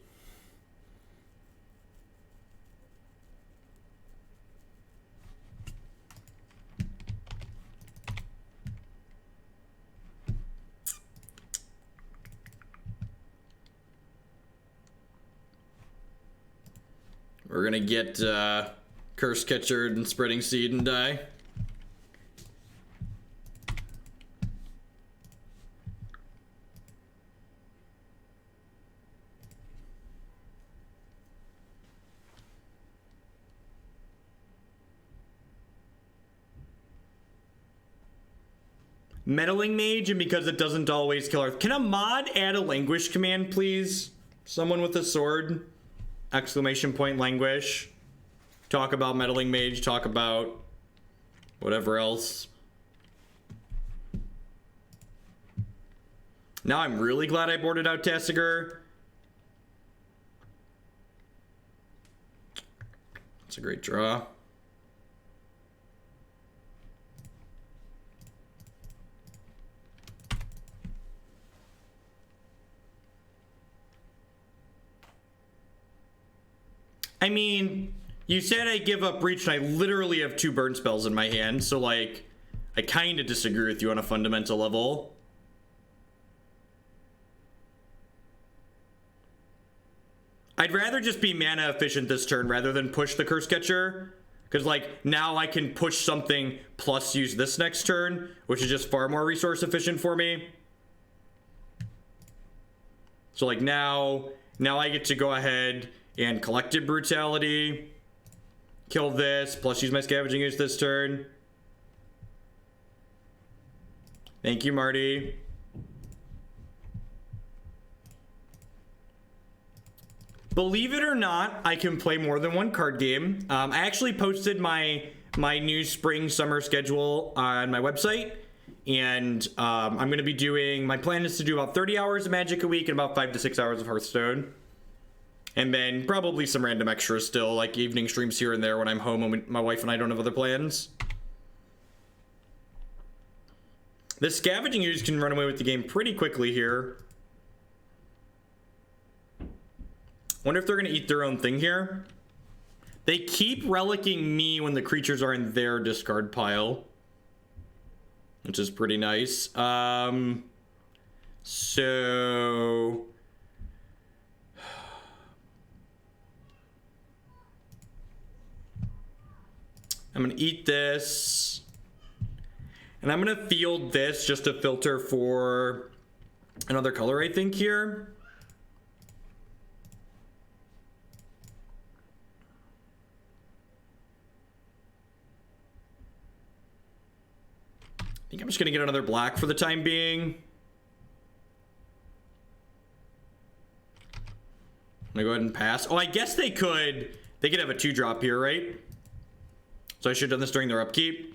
We're gonna get Curse Catcher and Spreading Seed and die. Meddling Mage, and because it doesn't always kill Earth. Can a mod add a Languish command, please? Someone with a sword. Exclamation point Languish. Talk about Meddling Mage. Talk about whatever else. Now I'm really glad I boarded out Tasigur. It's a great draw. I mean, you said I give up Reach, and I literally have 2 burn spells in my hand, so, like, I kind of disagree with you on a fundamental level. I'd rather just be mana efficient this turn rather than push the Curse Catcher, because, like, now I can push something plus use this next turn, which is just far more resource efficient for me. So, like, now I get to go ahead and Collective Brutality, kill this, plus use my Scavenging Ooze this turn. Thank you, Marty. Believe it or not, I can play more than 1 card game. I actually posted my new spring summer schedule on my website, and I'm going to be doing, my plan is to do about 30 hours of Magic a week and about 5 to 6 hours of Hearthstone. And then probably some random extras still, like evening streams here and there when I'm home and my wife and I don't have other plans. The Scavenging Ooze can run away with the game pretty quickly here. Wonder if they're going to eat their own thing here. They keep relicking me when the creatures are in their discard pile, which is pretty nice. So I'm gonna eat this, and I'm gonna field this just to filter for another color, I think, here. I think I'm just gonna get another black for the time being. I'm gonna go ahead and pass. Oh, I guess they could have a 2-drop here, right? So I should have done this during their upkeep.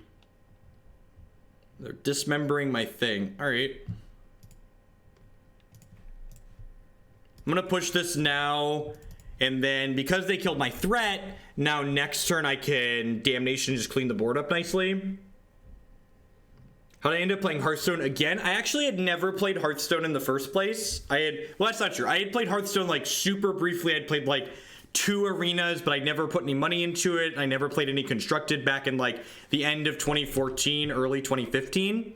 They're dismembering my thing. All right. I'm going to push this now. And then because they killed my threat, now next turn I can Damnation, just clean the board up nicely. How did I end up playing Hearthstone again? I actually had never played Hearthstone in the first place. Well, that's not true. I had played Hearthstone like super briefly. I'd played like 2 arenas, but I never put any money into it. I never played any constructed back in like the end of 2014, early 2015.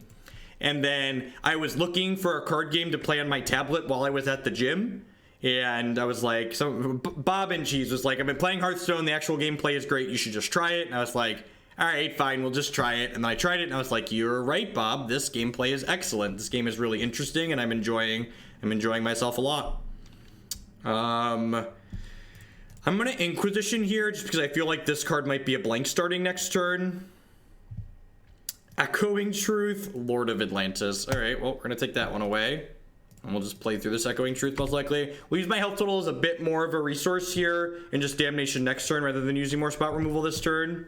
And then I was looking for a card game to play on my tablet while I was at the gym. And I was like, Bob and Cheese was like, I've been playing Hearthstone. The actual gameplay is great. You should just try it. And I was like, all right, fine, we'll just try it. And then I tried it and I was like, you're right, Bob. This gameplay is excellent. This game is really interesting and I'm enjoying myself a lot. I'm gonna Inquisition here just because I feel like this card might be a blank starting next turn. Echoing Truth, Lord of Atlantis. All right, well, we're gonna take that one away. And we'll just play through this Echoing Truth most likely. We'll use my health total as a bit more of a resource here and just Damnation next turn rather than using more spot removal this turn.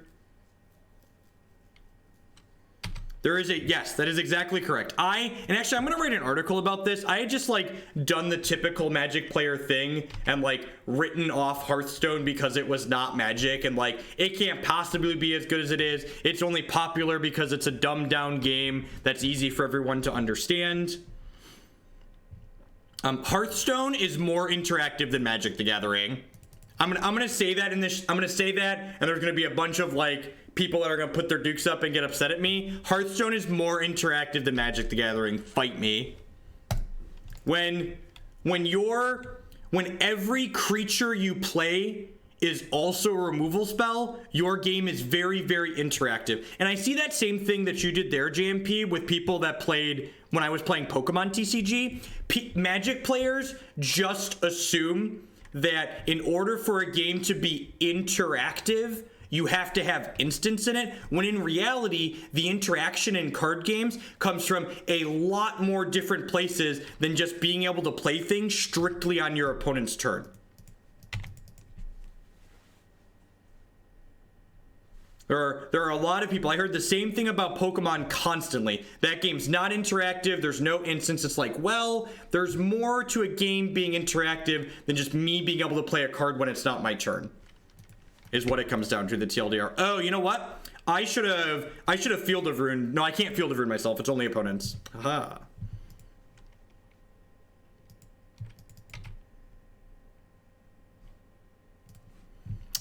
There is a, yes, that is exactly correct. And actually I'm gonna write an article about this. I had just like done the typical Magic player thing and like written off Hearthstone because it was not Magic and like it can't possibly be as good as it is. It's only popular because it's a dumbed down game that's easy for everyone to understand. Hearthstone is more interactive than Magic the Gathering. I'm gonna say that in this, I'm gonna say that, and there's gonna be a bunch of like people that are gonna put their dukes up and get upset at me. Hearthstone is more interactive than Magic the Gathering. Fight me. When every creature you play is also a removal spell, your game is very, very interactive. And I see that same thing that you did there, JMP, with people that played when I was playing Pokemon TCG. Magic players just assume that in order for a game to be interactive, you have to have instants in it, when in reality, the interaction in card games comes from a lot more different places than just being able to play things strictly on your opponent's turn. There are a lot of people, I heard the same thing about Pokemon constantly. That game's not interactive, there's no instance. It's like, well, there's more to a game being interactive than just me being able to play a card when it's not my turn. Is what it comes down to, the TLDR. Oh, you know what? I should have Field of Ruin. No, I can't Field of Ruin myself, it's only opponents. Haha.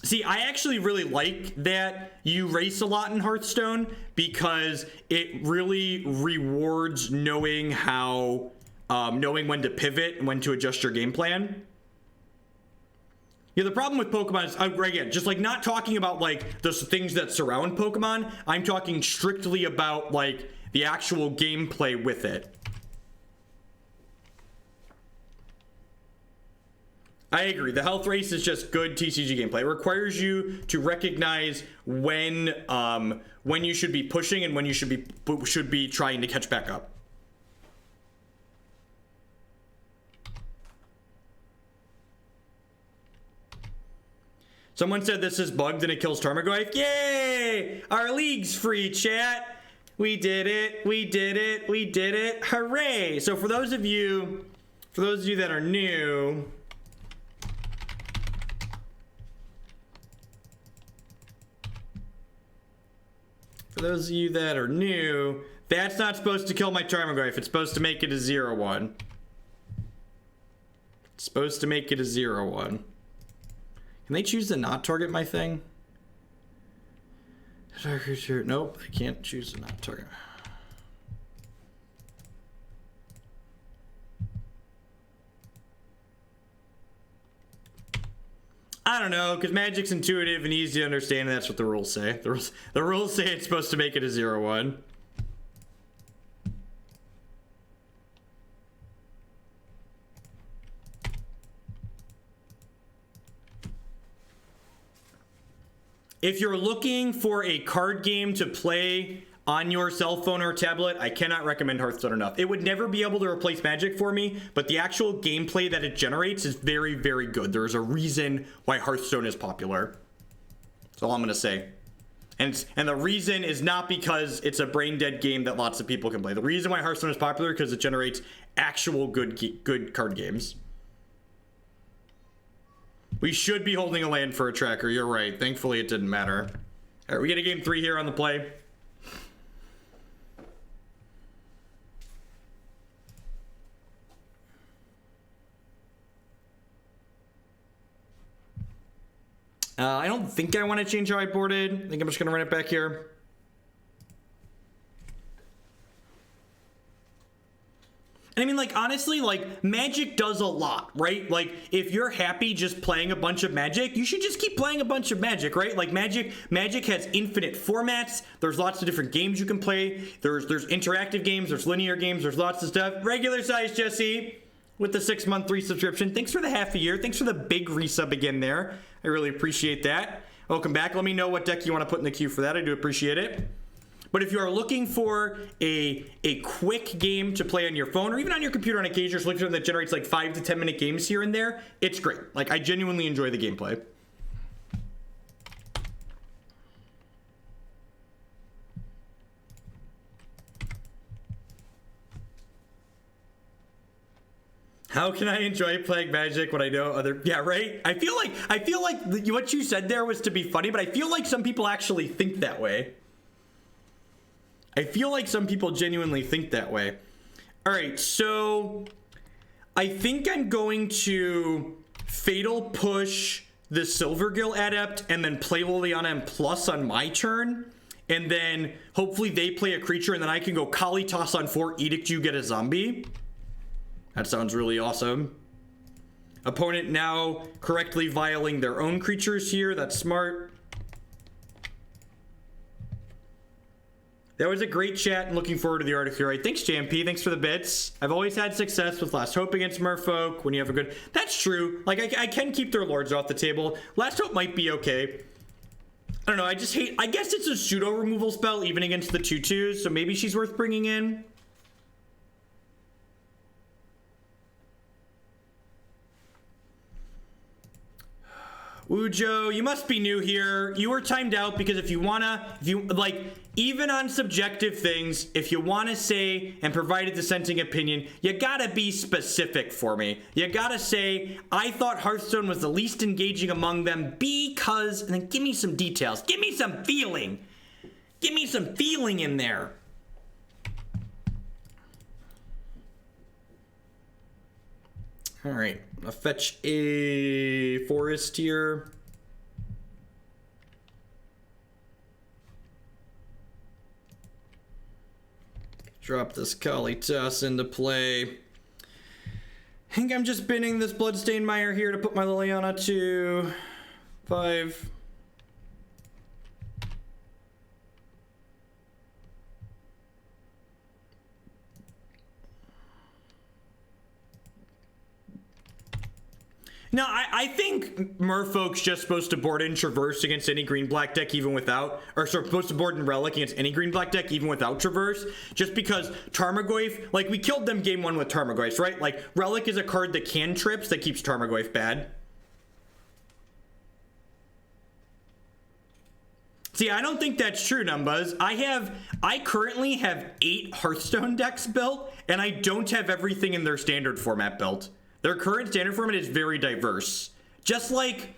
See, I actually really like that you race a lot in Hearthstone because it really rewards knowing how, knowing when to pivot and when to adjust your game plan. Yeah, the problem with Pokemon is, again, just like not talking about like the things that surround Pokemon. I'm talking strictly about like the actual gameplay with it. I agree. The health race is just good TCG gameplay. It requires you to recognize when you should be pushing and when you should be trying to catch back up. Someone said this is bugged and it kills Tarmogoyf. Yay! Our league's free, chat. We did it. We did it. We did it. Hooray! So for those of you that are new, that's not supposed to kill my Tarmogoyf. It's supposed to make it a 0/1. It's supposed to make it a 0/1. Can they choose to not target my thing? Nope, they can't choose to not target. I don't know, because Magic's intuitive and easy to understand, and that's what the rules say. The rules say it's supposed to make it a 0/1. If you're looking for a card game to play on your cell phone or tablet, I cannot recommend Hearthstone enough. It would never be able to replace Magic for me, but the actual gameplay that it generates is very, very good. There is a reason why Hearthstone is popular. That's all I'm going to say. And the reason is not because it's a brain-dead game that lots of people can play. The reason why Hearthstone is popular is because it generates actual good card games. We should be holding a land for a tracker. You're right. Thankfully, it didn't matter. All right, we get a game 3 here on the play. I don't think I want to change how I boarded. I think I'm just going to run it back here. And I mean, like, honestly, like, Magic does a lot, right? Like, if you're happy just playing a bunch of Magic, you should just keep playing a bunch of Magic, right? Like, Magic has infinite formats. There's lots of different games you can play. There's interactive games. There's linear games. There's lots of stuff. Regular size Jesse with the 6-month resubscription. Thanks for the half a year. Thanks for the big resub again there. I really appreciate that. Welcome back. Let me know what deck you want to put in the queue for that. I do appreciate it. But if you are looking for a quick game to play on your phone or even on your computer on occasion, or something that generates like 5 to 10 minute games here and there, it's great. Like, I genuinely enjoy the gameplay. How can I enjoy playing Magic when I know other... Yeah, right? I feel like what you said there was to be funny, but I feel like some people actually think that way. I feel like some people genuinely think that way. All right, so I think I'm going to Fatal Push the Silvergill Adept and then play Liliana and Plus on my turn. And then hopefully they play a creature and then I can go Kalitas on 4, Edict You, get a zombie. That sounds really awesome. Opponent now correctly violating their own creatures here. That's smart. That was a great chat and looking forward to the article. All right, thanks, JMP. Thanks for the bits. I've always had success with Last Hope against Merfolk when you have a good... That's true. Like, I can keep their lords off the table. Last Hope might be okay. I don't know. I just hate... I guess it's a pseudo removal spell even against the 2/2s, so maybe she's worth bringing in. Ujo, you must be new here. You were timed out because if you like, even on subjective things, if you wanna say and provide a dissenting opinion, you gotta be specific for me. You gotta say, I thought Hearthstone was the least engaging among them because, and then give me some details. Give me some feeling. Give me some feeling in there. All right, I'll fetch a forest here. Drop this Kalitas into play. I think I'm just binning this Bloodstained Mire here to put my Liliana to 5. No, I think Merfolk's just supposed to board in Traverse against any green-black deck even without, or supposed to board in Relic against any green-black deck even without Traverse, just because Tarmogoyf, like, we killed them game 1 with Tarmogoyf, right? Like, Relic is a card that can trips that keeps Tarmogoyf bad. See, I don't think that's true, Numbuzz. I currently have 8 Hearthstone decks built, and I don't have everything in their standard format built. Their current standard format is very diverse. Just like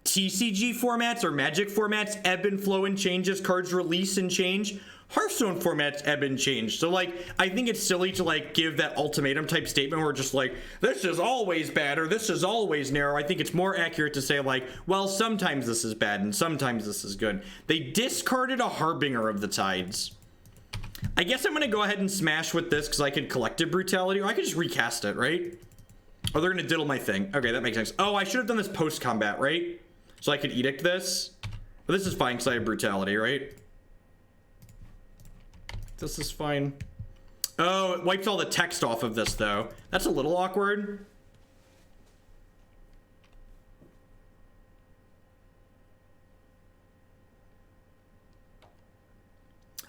TCG formats or Magic formats ebb and flow and change as cards release and change, Hearthstone formats ebb and change. So, like, I think it's silly to, like, give that ultimatum type statement where just like, this is always bad or this is always narrow. I think it's more accurate to say, like, well, sometimes this is bad and sometimes this is good. They discarded a Harbinger of the Tides. I guess I'm going to go ahead and smash with this because I could Collective Brutality, or I could just recast it, right? Oh, they're gonna diddle my thing. Okay, that makes sense. Oh, I should have done this post-combat, right? So I could Edict this. But this is fine because I have Brutality, right? This is fine. Oh, it wipes all the text off of this, though. That's a little awkward.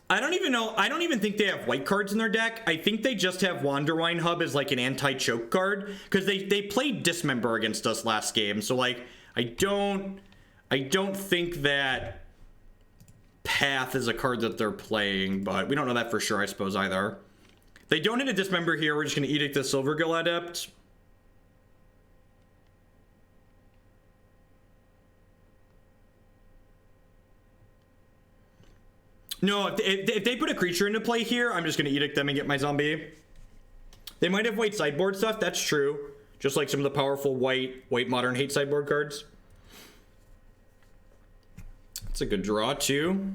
I don't even know. I don't even think they have white cards in their deck. I think they just have Wanderwine Hub as like an anti-choke card because they played Dismember against us last game. So like I don't think that Path is a card that they're playing, but we don't know that for sure, I suppose, either. They don't hit a Dismember here. We're just going to Edict the Silvergill Adept. No, if they put a creature into play here, I'm just going to Edict them and get my zombie. They might have white sideboard stuff, that's true. Just like some of the powerful white modern hate sideboard cards. That's a good draw, too.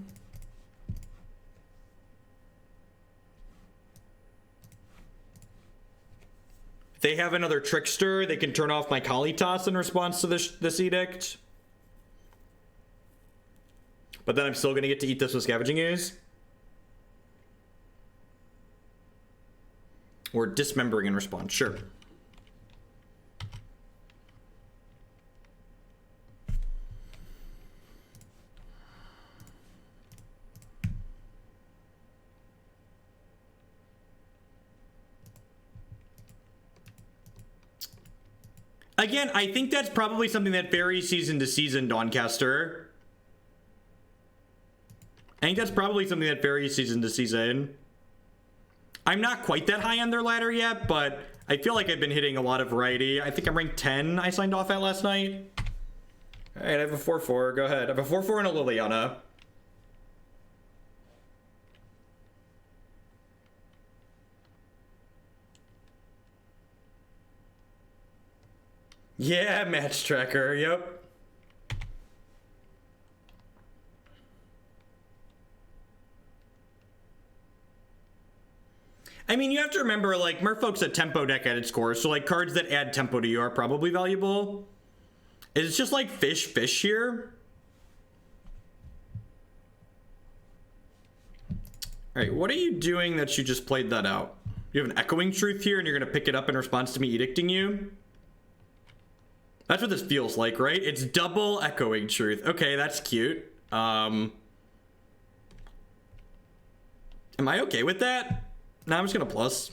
If they have another Trickster, they can turn off my Kalitas in response to this Edict. But then I'm still going to get to eat this with Scavenging Ooze. Or Dismembering in response, sure. Again, I think that's probably something that varies season to season, Dawncaster. I think that's probably something that varies season to season. I'm not quite that high on their ladder yet, but I feel like I've been hitting a lot of variety. I think I'm ranked 10 I signed off at last night. All right, I have a 4-4. Go ahead. I have a 4-4 and a Liliana. Yeah, match tracker. Yep. I mean, you have to remember, like, Merfolk's a tempo deck at its core, so, like, cards that add tempo to you are probably valuable. It's just, like, fish here. Alright, what are you doing that you just played that out? You have an Echoing Truth here, and you're going to pick it up in response to me edicting you? That's what this feels like, right? It's double Echoing Truth. Okay, that's cute. Am I okay with that? No, I'm just gonna plus.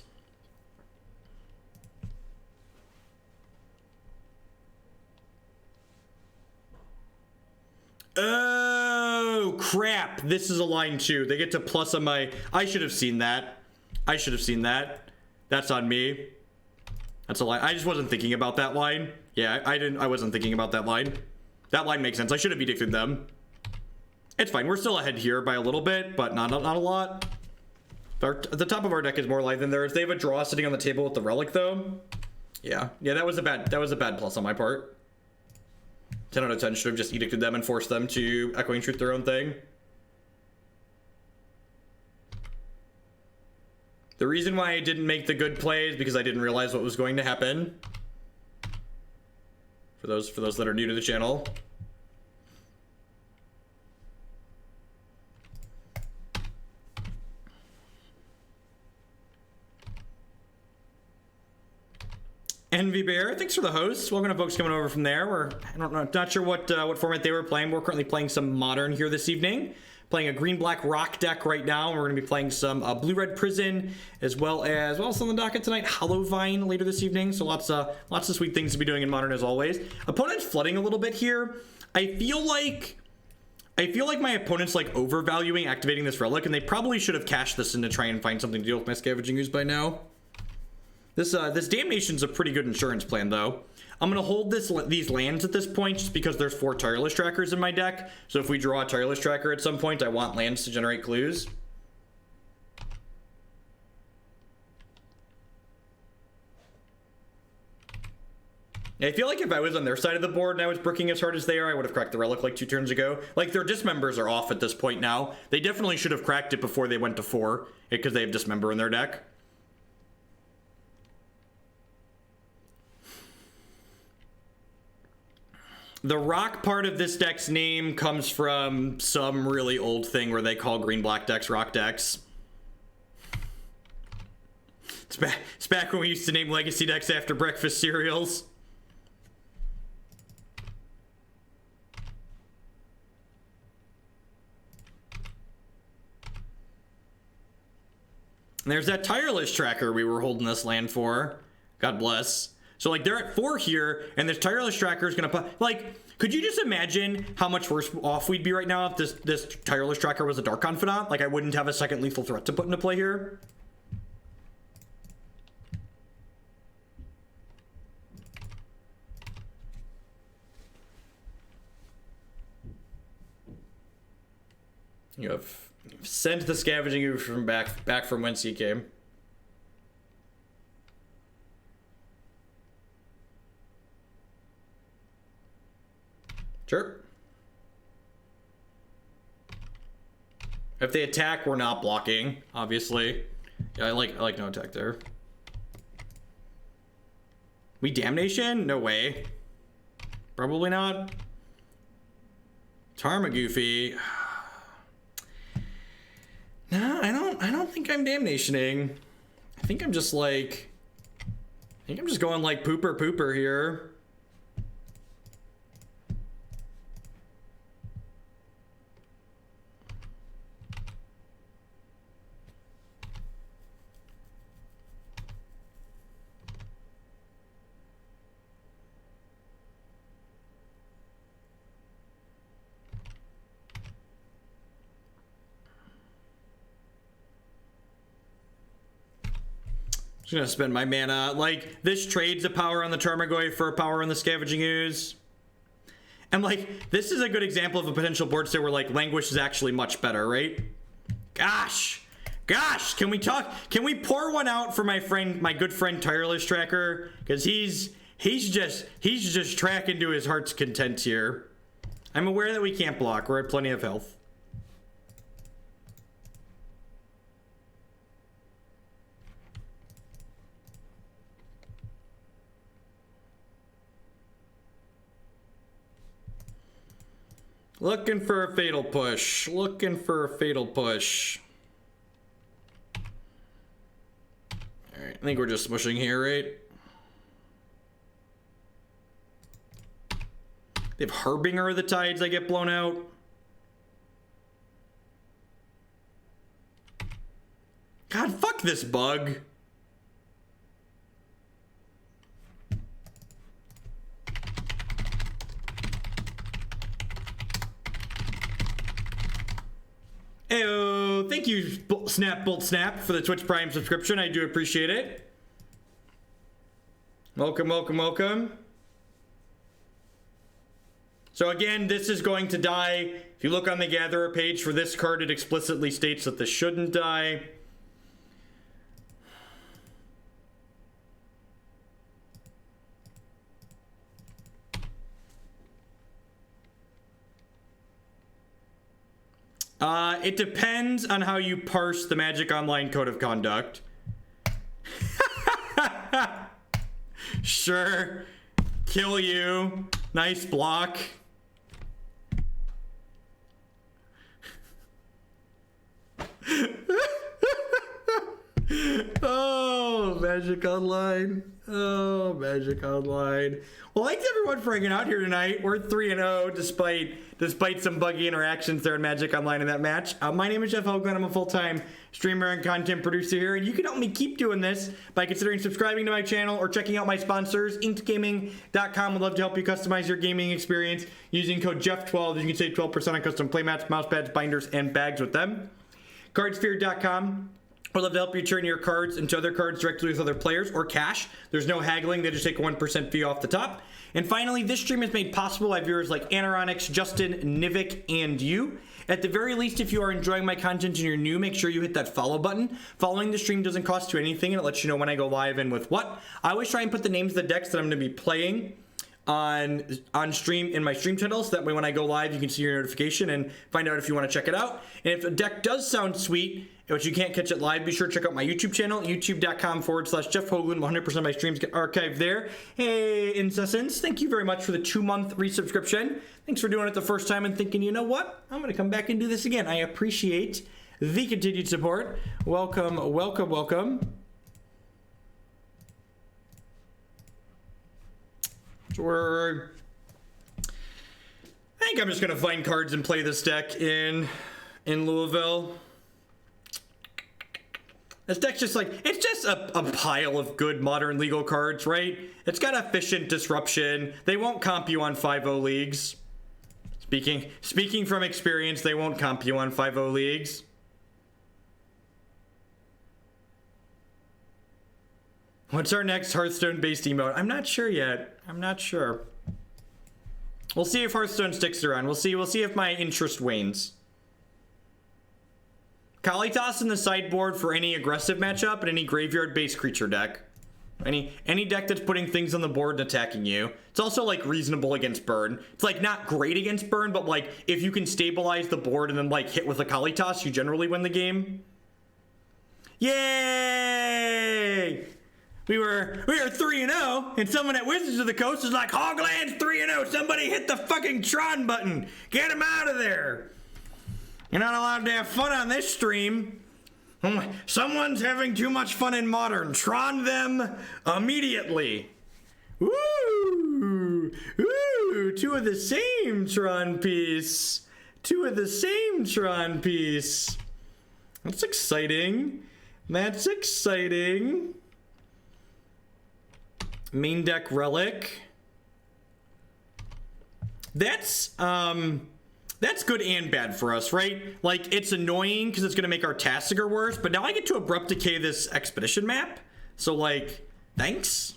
Oh, crap. This is a line too. They get to plus on my... I should have seen that. I should have seen that. That's on me. That's a line. I just wasn't thinking about that line. Yeah, I wasn't thinking about that line. That line makes sense. I should have edicted them. It's fine. We're still ahead here by a little bit, but not a lot. The top of our deck is more live than theirs. They have a draw sitting on the table with the relic, though. Yeah, that was a bad plus on my part. 10 out of 10 should have just edicted them and forced them to Echoing Truth their own thing. The reason why I didn't make the good play is because I didn't realize what was going to happen. For those that are new to the channel. Envy Bear, thanks for the host. Welcome to folks coming over from there. Not sure what format they were playing. We're currently playing some Modern here this evening. Playing a green-black rock deck right now. We're going to be playing some blue-red Prison, as well as on the docket tonight, Hollow Vine later this evening. So lots of sweet things to be doing in Modern as always. Opponent's flooding a little bit here. I feel like my opponent's like overvaluing activating this relic, and they probably should have cashed this in to try and find something to deal with my Scavenging Ooze by now. This Damnation's a pretty good insurance plan, though. I'm going to hold these lands at this point just because there's 4 Tireless Trackers in my deck. So if we draw a Tireless Tracker at some point, I want lands to generate clues. I feel like if I was on their side of the board and I was bricking as hard as they are, I would have cracked the relic like 2 turns ago. Like, their Dismembers are off at this point now. They definitely should have cracked it before they went to 4, because they have Dismember in their deck. The rock part of this deck's name comes from some really old thing where they call green-black decks rock decks. It's back when we used to name legacy decks after breakfast cereals. And there's that Tireless Tracker we were holding this land for. God bless. So, like, they're at 4 here, and this Tireless Tracker is going to... Like, could you just imagine how much worse off we'd be right now if this Tireless Tracker was a Dark Confidant? Like, I wouldn't have a second lethal threat to put into play here. You have sent the Scavenging Ooze from back from whence he came. Sure. If they attack, we're not blocking, obviously. Yeah, I like no attack there. We Damnation? No way. Probably not. Tarmogoyf. No, I don't think I'm Damnationing. I think I'm just like, I think I'm just going like pooper here. Just gonna spend my mana. Like, this trades a power on the Tarmogoyf for a power on the Scavenging Ooze. And like, this is a good example of a potential board state where like Languish is actually much better, right? Gosh, can we talk? Can we pour one out for my good friend Tireless Tracker? Because he's just tracking to his heart's content here. I'm aware that we can't block. We're at plenty of health. Looking for a fatal push. Looking for a fatal push. Alright, I think we're just smushing here, right? They have Harbinger of the Tides. I get blown out. God, fuck this bug. Heyo, thank you, Bolt Snap, for the Twitch Prime subscription. I do appreciate it. Welcome. So again, this is going to die. If you look on the Gatherer page for this card, it explicitly states that this shouldn't die. It depends on how you parse the Magic Online Code of Conduct. Sure. Kill you. Nice block. Oh, Magic Online. Oh, Magic Online. Well, thanks everyone for hanging out here tonight. We're 3-0 despite some buggy interactions there in Magic Online in that match. My name is Jeff Hoagland. I'm a full-time streamer and content producer here, and you can help me keep doing this by considering subscribing to my channel or checking out my sponsors. InkedGaming.com would love to help you customize your gaming experience using code Jeff12. You can save 12% on custom playmats, mouse pads, binders, and bags with them. Cardsphere.com. I'd love to help you turn your cards into other cards directly with other players or cash. There's no haggling. They just take a 1% fee off the top. And finally, this stream is made possible by viewers like Anaronix, Justin, Nivik, and you. At the very least, if you are enjoying my content and you're new, make sure you hit that follow button. Following the stream doesn't cost you anything, and it lets you know when I go live and with what. I always try and put the names of the decks that I'm going to be playing on stream in my stream title, so that way when I go live you can see your notification and find out if you want to check it out. And if a deck does sound sweet but you can't catch it live, be sure to check out my YouTube channel, youtube.com/Jeff Hoagland. 100% of my streams get archived there. Hey Incessants, thank you very much for the 2-month resubscription. Thanks for doing it the first time and thinking, you know what, I'm gonna come back and do this again. I appreciate the continued support. Welcome. I think I'm just gonna find cards and play this deck in Louisville. This deck's just like, it's just a pile of good modern legal cards, right? It's got efficient disruption. They won't comp you on 5-0 leagues. Speaking from experience, they won't comp you on 5-0 leagues. What's our next Hearthstone-based emote? I'm not sure yet. I'm not sure. We'll see if Hearthstone sticks around. We'll see if my interest wanes. Kalitas in the sideboard for any aggressive matchup and any graveyard-based creature deck. Any deck that's putting things on the board and attacking you. It's also like reasonable against burn. It's like not great against burn, but like if you can stabilize the board and then like hit with a Kalitas, you generally win the game. Yay! We were 3-0, and someone at Wizards of the Coast is like, Hogland's 3-0. Somebody hit the fucking Tron button. Get him out of there. You're not allowed to have fun on this stream. Someone's having too much fun in Modern. Tron them immediately. Woo! Ooh, two of the same Tron piece. Two of the same Tron piece. That's exciting. That's exciting. Main deck Relic. That's good and bad for us, right? Like, it's annoying because it's going to make our Tasigur worse, but now I get to Abrupt Decay this Expedition map. So, like, thanks.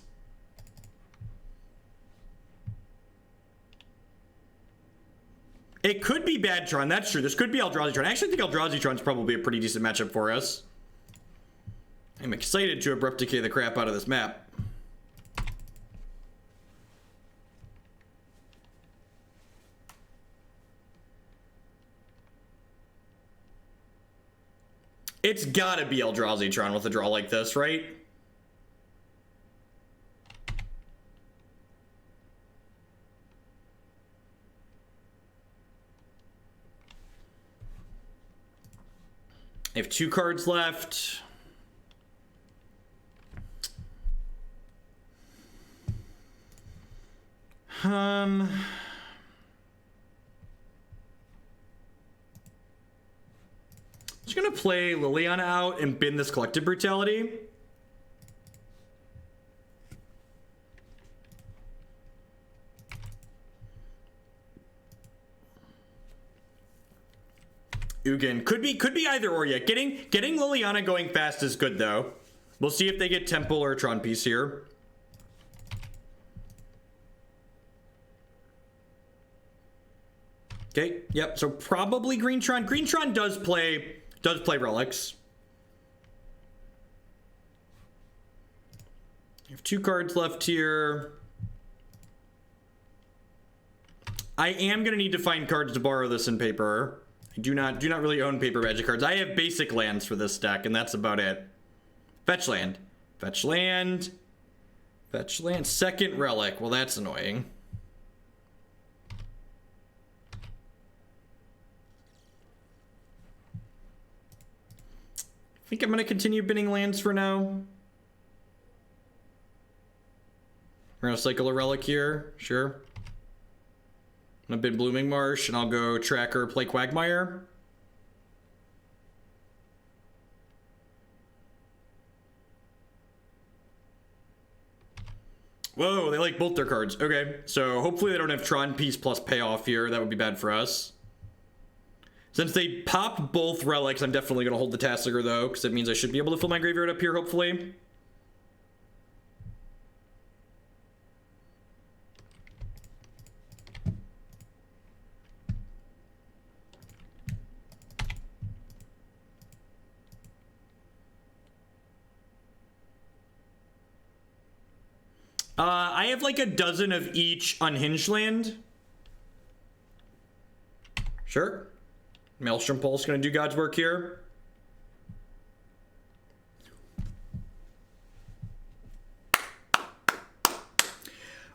It could be bad Tron, that's true. This could be Eldrazi Tron. I actually think Eldrazi Tron's probably a pretty decent matchup for us. I'm excited to Abrupt Decay the crap out of this map. It's gotta be Eldrazi Tron with a draw like this, right? I have 2 cards left. Just gonna play Liliana out and bin this Collective Brutality. Ugin could be either or yet. Getting Liliana going fast is good though. We'll see if they get Temple or Tron piece here. Okay, yep, so probably Green Tron. Green Tron does play relics. I have 2 cards left here. I am gonna need to find cards to borrow this in paper. I do not really own paper Magic cards. I have basic lands for this deck, and that's about it. Fetch land. Fetch land. Fetch land. Second relic. Well, that's annoying. I think I'm going to continue binning lands for now. We're going to cycle a relic here. Sure. I'm going to bin Blooming Marsh, and I'll go Tracker, play Quagmire. Whoa, they like both their cards. Okay, so hopefully they don't have Tron piece plus payoff here. That would be bad for us. Since they popped both relics, I'm definitely going to hold the Tasigur, though, because it means I should be able to fill my graveyard up here, hopefully. I have like a dozen of each unhinged land. Sure. Maelstrom Pulse gonna do God's work here.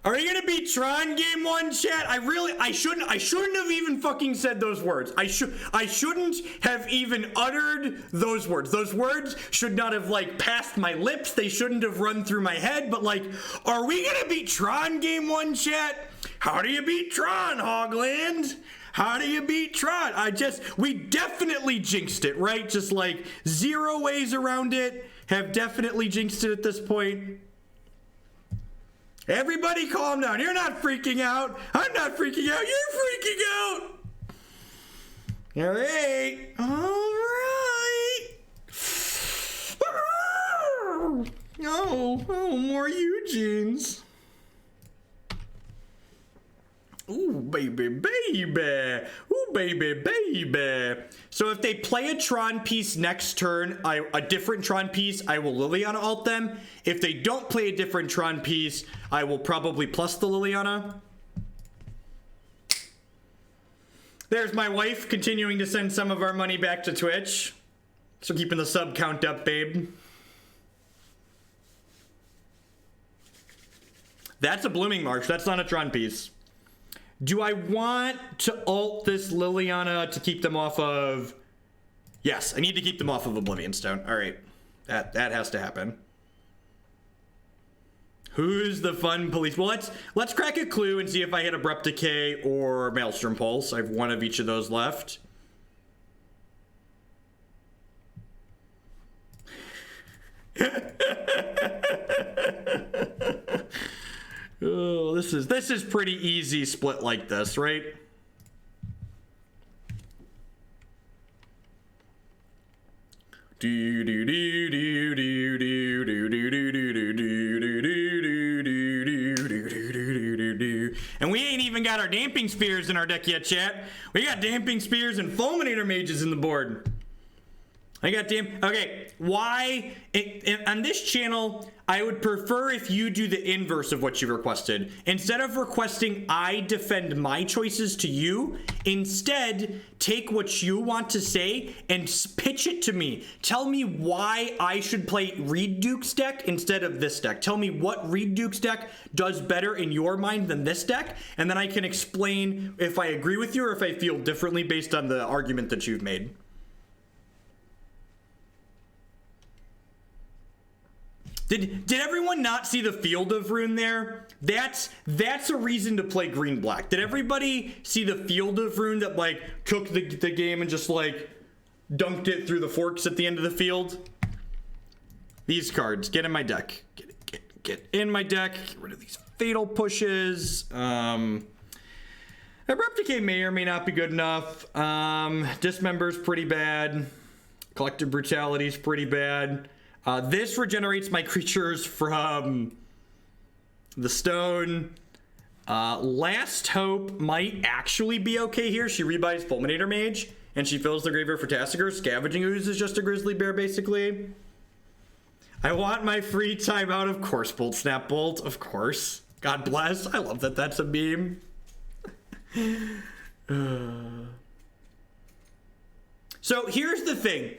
Are you gonna beat Tron game 1, chat? I shouldn't have even fucking said those words. I shouldn't have even uttered those words. Those words should not have like passed my lips. They shouldn't have run through my head, but like, are we gonna beat Tron game 1, chat? How do you beat Tron, Hogland? How do you beat Tron? We definitely jinxed it, right? Just like 0 ways around it. Have definitely jinxed it at this point. Everybody calm down. You're not freaking out. I'm not freaking out. You're freaking out. All right. All right. Oh, more Eugenes. Ooh, baby, baby. Ooh, baby, baby. So if they play a Tron piece next turn, a different Tron piece, I will Liliana alt them. If they don't play a different Tron piece, I will probably plus the Liliana. There's my wife continuing to send some of our money back to Twitch. So keeping the sub count up, babe. That's a Blooming Marsh. That's not a Tron piece. Do I want to alt this Liliana to keep them off of... Yes, I need to keep them off of Oblivion Stone. All right. That has to happen. Who's the fun police? Well, let's crack a clue and see if I hit Abrupt Decay or Maelstrom Pulse. I have one of each of those left. Oh, this is pretty easy split like this, right? And we ain't even got our Damping Spears in our deck yet, chat. We got Damping Spears and Fulminator Mages in the board. Okay, why? On this channel, I would prefer if you do the inverse of what you requested. Instead of requesting I defend my choices to you, instead, take what you want to say and pitch it to me. Tell me why I should play Reed Duke's deck instead of this deck. Tell me what Reed Duke's deck does better in your mind than this deck, and then I can explain if I agree with you or if I feel differently based on the argument that you've made. Did everyone not see the Field of Ruin there? That's a reason to play green black. Did everybody see the Field of Ruin that like took the game and just like dunked it through the forks at the end of the field? These cards, get in my deck. Get in my deck. Get rid of these fatal pushes. Abrupt Decay may or may not be good enough. Dismember's pretty bad. Collective Brutality is pretty bad. This regenerates my creatures from the stone. Last Hope might actually be okay here. She rebuys Fulminator Mage, and she fills the graveyard for Tasigur. Scavenging Ooze is just a Grizzly Bear, basically. I want my free time out. Of course, Bolt Snap Bolt. Of course. God bless. I love that that's a meme. So here's the thing.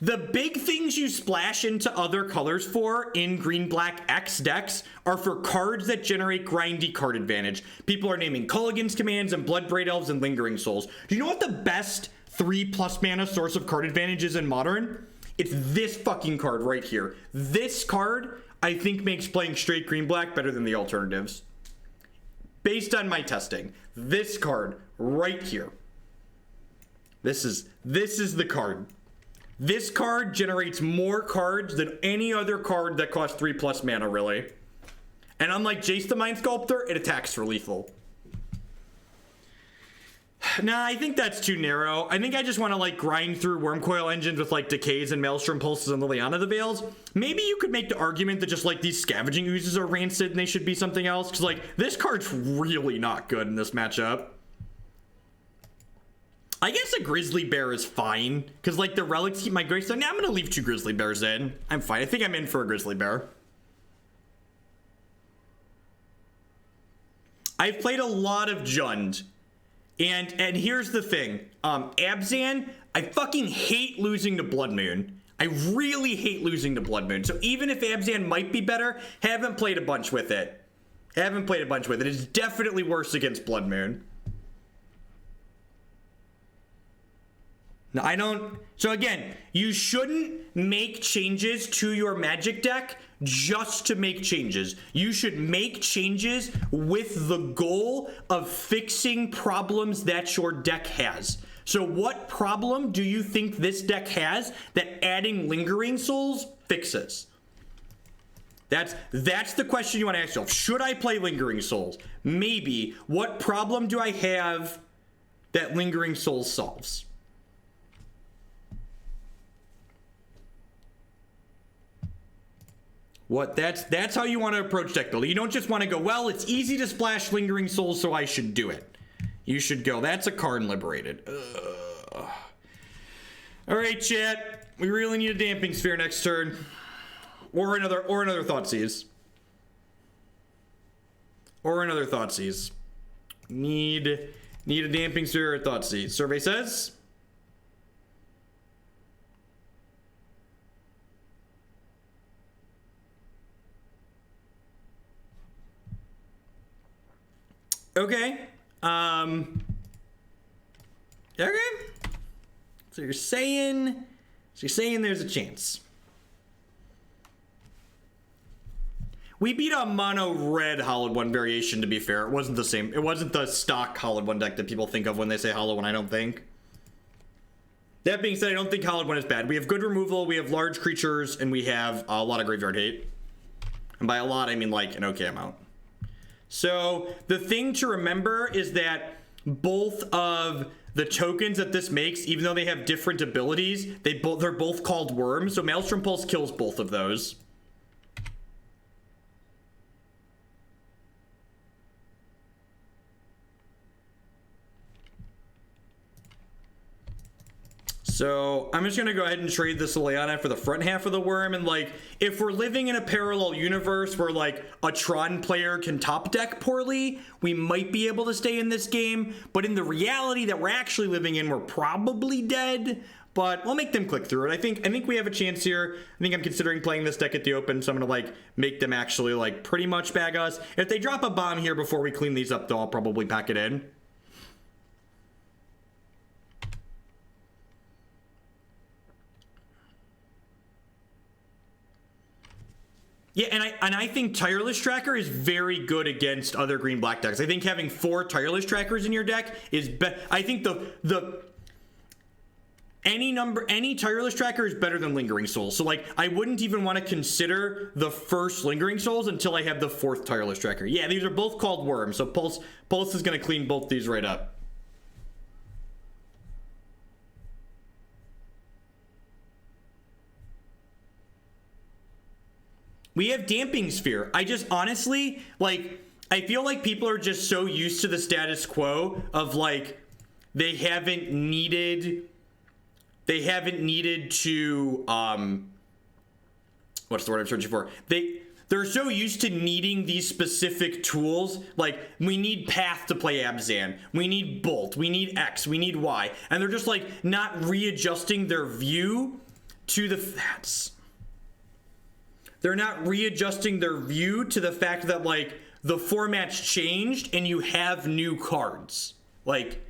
The big things you splash into other colors for in Green-Black X decks are for cards that generate grindy card advantage. People are naming Culligan's Commands and Bloodbraid Elves and Lingering Souls. Do you know what the best 3+ mana source of card advantage is in Modern? It's this fucking card right here. This card, I think, makes playing straight Green-Black better than the alternatives. Based on my testing. This card right here. This is the card. This card generates more cards than any other card that costs 3+ mana, really. And unlike Jace the Mind Sculptor, it attacks for lethal. Nah, I think that's too narrow. I think I just want to like grind through Wormcoil engines with like Decays and Maelstrom Pulses and Liliana the Veils. Maybe you could make the argument that just like these Scavenging Oozes are rancid and they should be something else. Because like this card's really not good in this matchup. I guess a Grizzly Bear is fine, because like the relics keep my gravestone. Now I'm going to leave 2 Grizzly Bears in. I'm fine. I think I'm in for a Grizzly Bear. I've played a lot of Jund. And here's the thing. Abzan, I fucking hate losing to Blood Moon. I really hate losing to Blood Moon. So even if Abzan might be better, haven't played a bunch with it. It's definitely worse against Blood Moon. No, I don't. So again, you shouldn't make changes to your Magic deck just to make changes. You should make changes with the goal of fixing problems that your deck has. So what problem do you think this deck has that adding Lingering Souls fixes? That's the question you want to ask yourself. Should I play Lingering Souls? Maybe. What problem do I have that Lingering Souls solves? That's how you want to approach deck building. You don't just want to go, well, it's easy to splash Lingering Souls, so I should do it. You should go, that's a Karn Liberated. Ugh. All right, chat. We really need a Damping Sphere next turn. Or another Thoughtseize. Or another Thoughtseize. Need a Damping Sphere or a Thoughtseize. Survey says. Okay. Okay. So you're saying there's a chance. We beat a mono red Hollowed One variation, to be fair. It wasn't the same. It wasn't the stock Hollowed One deck that people think of when they say Hollow One, I don't think. That being said, I don't think Hollowed One is bad. We have good removal, we have large creatures, and we have a lot of graveyard hate. And by a lot, I mean like an okay amount. So the thing to remember is that both of the tokens that this makes, even though they have different abilities, they're both called worms. So Maelstrom Pulse kills both of those. So I'm just gonna go ahead and trade this Liliana for the front half of the worm. And like, if we're living in a parallel universe where like a Tron player can top deck poorly, we might be able to stay in this game. But in the reality that we're actually living in, we're probably dead. But we'll make them click through it. I think we have a chance here. I think I'm considering playing this deck at the open, so I'm gonna like make them actually like pretty much bag us. If they drop a bomb here before we clean these up, though, I'll probably pack it in. Yeah, and I think Tireless Tracker is very good against other green-black decks. I think having 4 Tireless Trackers in your deck is I think any Tireless Tracker is better than Lingering Souls. So like, I wouldn't even want to consider the first Lingering Souls until I have the 4th Tireless Tracker. Yeah, these are both called worms, so Pulse is going to clean both these right up. We have Damping Sphere. I just honestly, like, I feel like people are just so used to the status quo of like, they haven't needed to, what's the word I'm searching for? They're so used to needing these specific tools. Like, we need Path to play Abzan. We need Bolt. We need X. We need Y. And they're just like not readjusting their view to they're not readjusting their view to the fact that like the format's changed and you have new cards. Like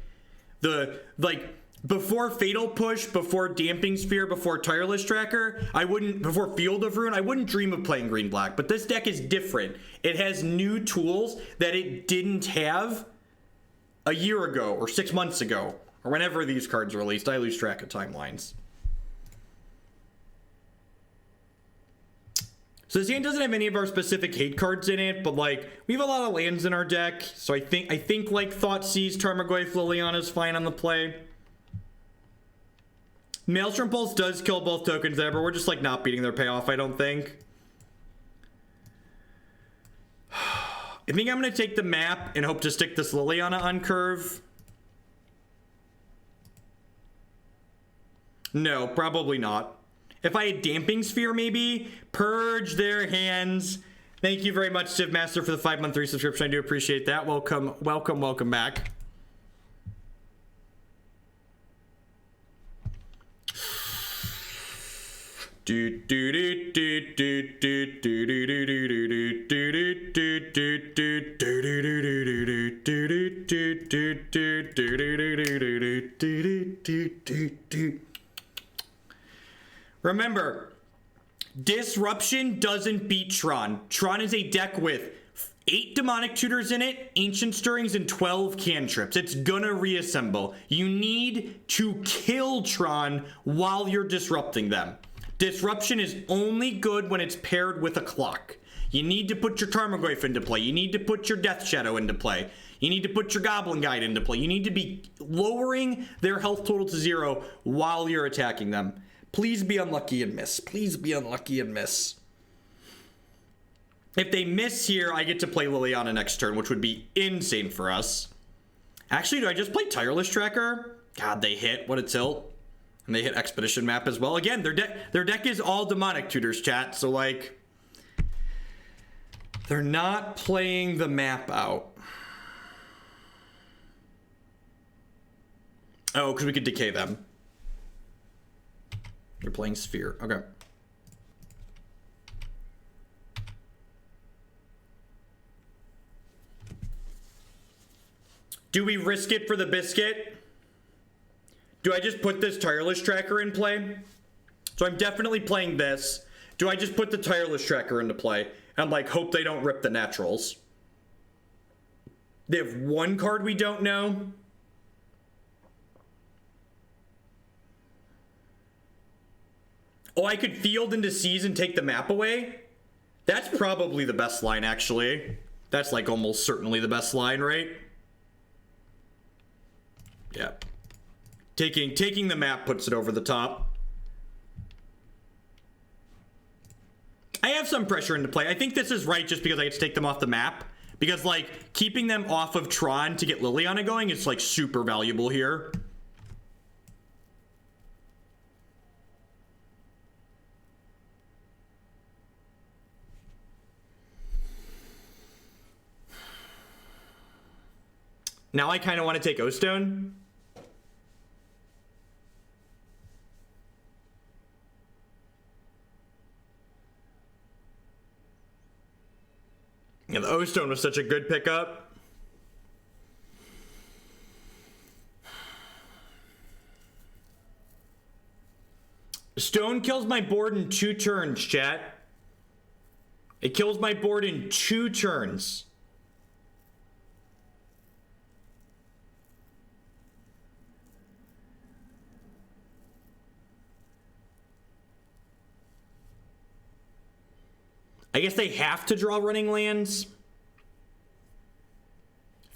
before Fatal Push, before Damping Sphere, before Tireless Tracker, before Field of Ruin, I wouldn't dream of playing green black. But this deck is different. It has new tools that it didn't have a year ago or 6 months ago or whenever these cards were released. I lose track of timelines. So this hand doesn't have any of our specific hate cards in it, but like, we have a lot of lands in our deck. So I think like Thoughtseize, Tarmogoyf, Liliana is fine on the play. Maelstrom Pulse does kill both tokens there, but we're just like not beating their payoff, I don't think. I think I'm gonna take the map and hope to stick this Liliana on curve. No, probably not. If I had Damping Sphere, maybe. Purge their hands. Thank you very much, Civmaster, for the 5-month resubscription. I do appreciate that. Welcome, welcome, welcome back. Remember, Disruption doesn't beat Tron. Tron is a deck with 8 Demonic Tutors in it, Ancient Stirrings, and 12 Cantrips. It's gonna reassemble. You need to kill Tron while you're disrupting them. Disruption is only good when it's paired with a clock. You need to put your Tarmogoyf into play. You need to put your Death Shadow into play. You need to put your Goblin Guide into play. You need to be lowering their health total to 0 while you're attacking them. Please be unlucky and miss. Please be unlucky and miss. If they miss here, I get to play Liliana next turn, which would be insane for us. Actually, do I just play Tireless Tracker? God, they hit. What a tilt. And they hit Expedition Map as well. Again, their deck is all Demonic Tutors, chat. So, like, they're not playing the map out. Oh, because we could decay them. They're playing Sphere. Okay. Do we risk it for the biscuit? Do I just put this Tireless Tracker in play? So I'm definitely playing this. Do I just put the Tireless Tracker into play and, like, hope they don't rip the naturals? They have one card we don't know. Oh, I could field into Seize and take the map away? That's probably the best line, actually. That's, like, almost certainly the best line, right? Yeah. Taking the map puts it over the top. I have some pressure into play. I think this is right just because I get to take them off the map. Because, like, keeping them off of Tron to get Liliana going is, like, super valuable here. Now I kind of want to take O-Stone. Yeah, the O-Stone was such a good pickup. Stone kills my board in 2 turns, chat. It kills my board in 2 turns. I guess they have to draw running lands.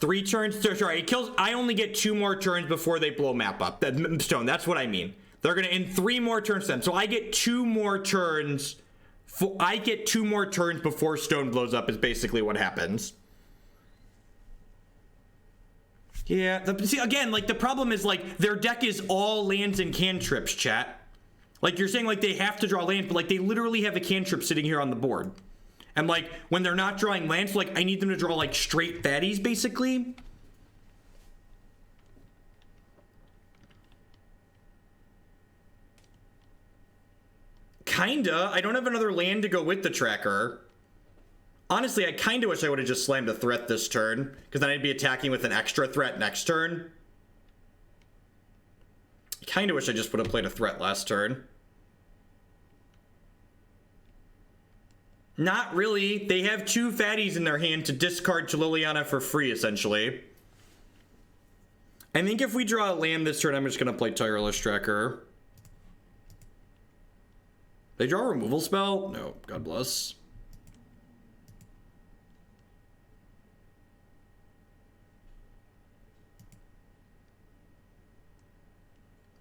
3 turns. Sorry, it kills. I only get 2 more turns before they blow map up. Stone, that's what I mean. They're gonna end 3 more turns then. So I get 2 more turns. I get 2 more turns before Stone blows up is basically what happens. Yeah. See, again, like, the problem is, like, their deck is all lands and cantrips, chat. Like, you're saying, like, they have to draw lands, but, like, they literally have a cantrip sitting here on the board. And, like, when they're not drawing lands, like, I need them to draw, like, straight fatties, basically. Kinda. I don't have another land to go with the tracker. Honestly, I kinda wish I would have just slammed a threat this turn, because then I'd be attacking with an extra threat next turn. I kinda wish I just would have played a threat last turn. Not really. They have 2 fatties in their hand to discard to Liliana for free, essentially. I think if we draw a land this turn, I'm just going to play Tireless Tracker. They draw a removal spell? No, God bless.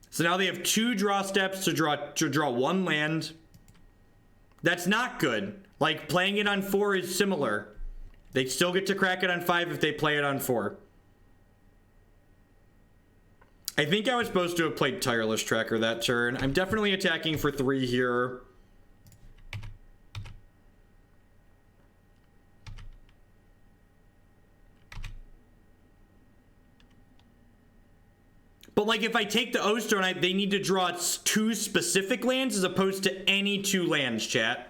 So now they have 2 draw steps to draw 1 land. That's not good. Like, playing it on 4 is similar. They still get to crack it on 5 if they play it on 4. I think I was supposed to have played Tireless Tracker that turn. I'm definitely attacking for 3 here. But, like, if I take the O-Stone, they need to draw 2 specific lands as opposed to any 2 lands, chat.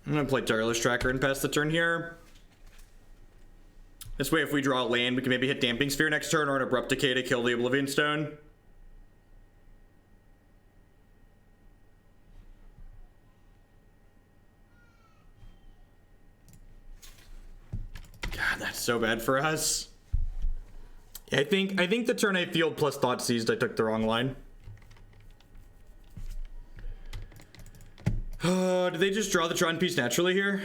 I'm going to play Tireless Tracker and pass the turn here. This way, if we draw a land, we can maybe hit Damping Sphere next turn or an Abrupt Decay to kill the Oblivion Stone. God, that's so bad for us. Yeah, I think the turn I field plus Thoughtseize, I took the wrong line. Did they just draw the Tron piece naturally here?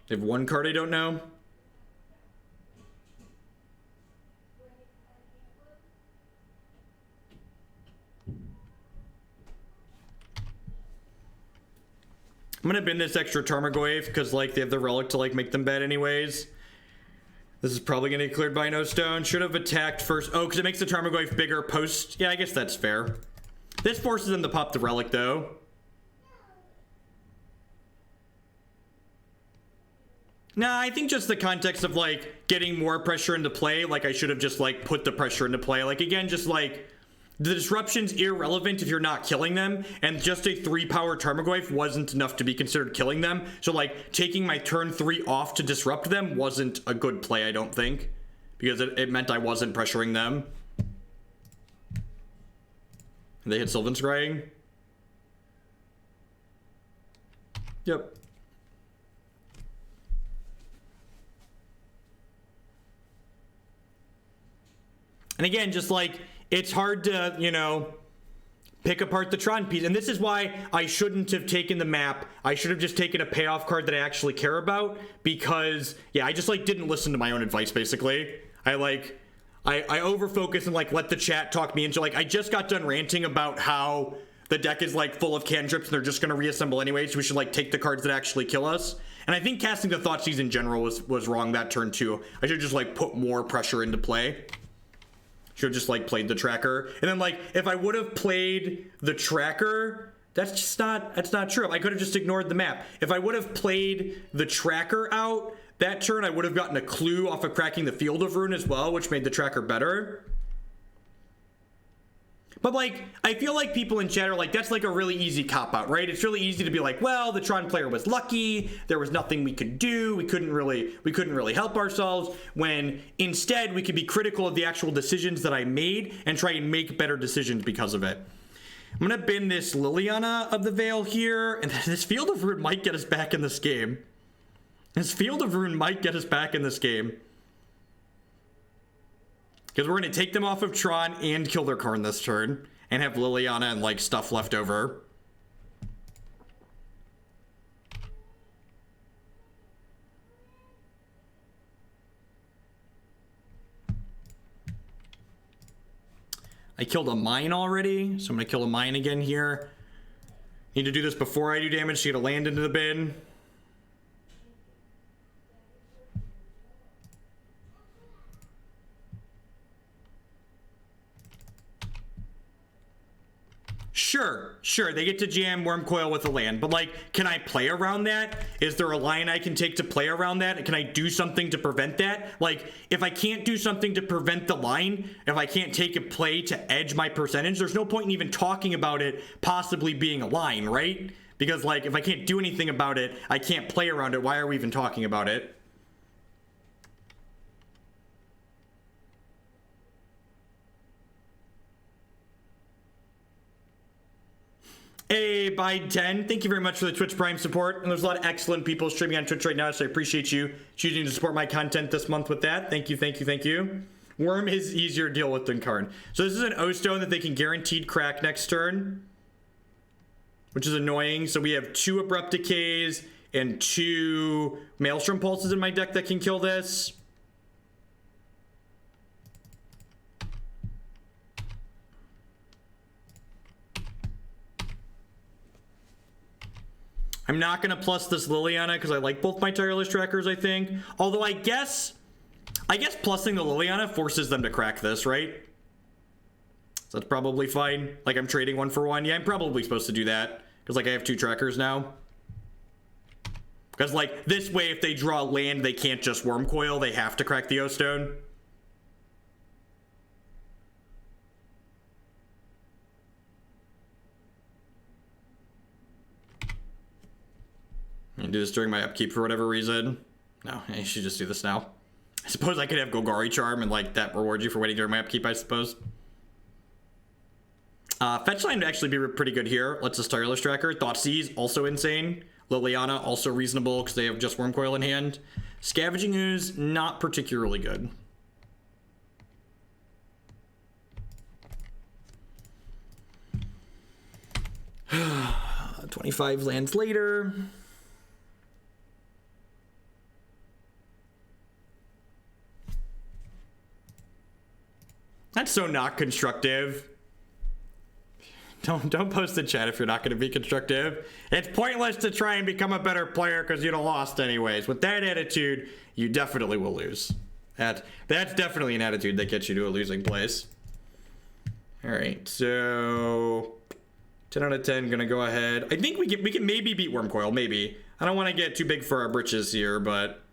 They have one card I don't know. I'm gonna bin this extra Tarmogoyf because like they have the relic to like make them bad anyways. This is probably gonna get cleared by no stone. Should have attacked first. Oh, because it makes the Tarmogoyf bigger post. Yeah, I guess that's fair. This forces them to pop the relic though. Nah, I think just the context of like getting more pressure into play. Like I should have just like put the pressure into play. Like again, just like the disruption's irrelevant if you're not killing them, and just a 3-power Tarmogoyf wasn't enough to be considered killing them. So like taking my turn 3 off to disrupt them wasn't a good play, I don't think, because it meant I wasn't pressuring them. They hit Sylvan Scrying. Yep. And again, just like, it's hard to, you know, pick apart the Tron piece. And this is why I shouldn't have taken the map. I should have just taken a payoff card that I actually care about, because, yeah, I just, like, didn't listen to my own advice, basically. I over-focus and, like, let the chat talk me into, like, I just got done ranting about how the deck is, like, full of cantrips and they're just going to reassemble anyway, so we should, like, take the cards that actually kill us. And I think casting the Thoughtseize in general was wrong that turn, too. I should just, like, put more pressure into play. Should have just like played the tracker. And then like if I would have played the tracker, that's not true. I could have just ignored the map. If I would have played the tracker out that turn, I would have gotten a clue off of cracking the Field of Ruin as well, which made the tracker better. But like, I feel like people in chat are like, that's like a really easy cop-out, right? It's really easy to be like, well, the Tron player was lucky. There was nothing we could do. We couldn't really help ourselves, when instead we could be critical of the actual decisions that I made and try and make better decisions because of it. I'm gonna bin this Liliana of the Veil here, and this Field of Ruin might get us back in this game. This Field of Ruin might get us back in this game. Because we're going to take them off of Tron and kill their Karn this turn, and have Liliana and, like, stuff left over. I killed a mine already, so I'm going to kill a mine again here. Need to do this before I do damage to get a land into the bin. Sure, they get to jam Wormcoil with a land, but like, can I play around that? Is there a line I can take to play around that? Can I do something to prevent that? Like, if I can't do something to prevent the line, if I can't take a play to edge my percentage, there's no point in even talking about it possibly being a line, right? Because like, if I can't do anything about it, I can't play around it, why are we even talking about it? Hey, Biden, thank you very much for the Twitch Prime support. And there's a lot of excellent people streaming on Twitch right now, so I appreciate you choosing to support my content this month with that. Thank you, thank you, thank you. Worm is easier to deal with than Karn. So this is an O-Stone that they can guaranteed crack next turn, which is annoying. So we have 2 Abrupt Decays and 2 Maelstrom Pulses in my deck that can kill this. I'm not going to plus this Liliana because I like both my Tireless Trackers, I think. Although I guess plussing the Liliana forces them to crack this, right? So that's probably fine. Like, I'm trading 1 for 1. Yeah, I'm probably supposed to do that because, like, I have 2 trackers now. Because, like, this way, if they draw land, they can't just Wormcoil. They have to crack the O-Stone. I do this during my upkeep for whatever reason. No, I should just do this now. I suppose I could have Golgari Charm and like that rewards you for waiting during my upkeep, I suppose. Fetch line would actually be pretty good here. Let's just Tireless Tracker. Thoughtseize, also insane. Liliana, also reasonable because they have just Wormcoil in hand. Scavenging Ooze, not particularly good. $25 lands later. That's so not constructive. Don't post the chat if you're not going to be constructive. It's pointless to try and become a better player because you'd have lost anyways. With that attitude, you definitely will lose. That's definitely an attitude that gets you to a losing place. All right, so 10 out of 10, gonna go ahead. I think we can maybe beat Wormcoil, maybe. I don't want to get too big for our britches here, but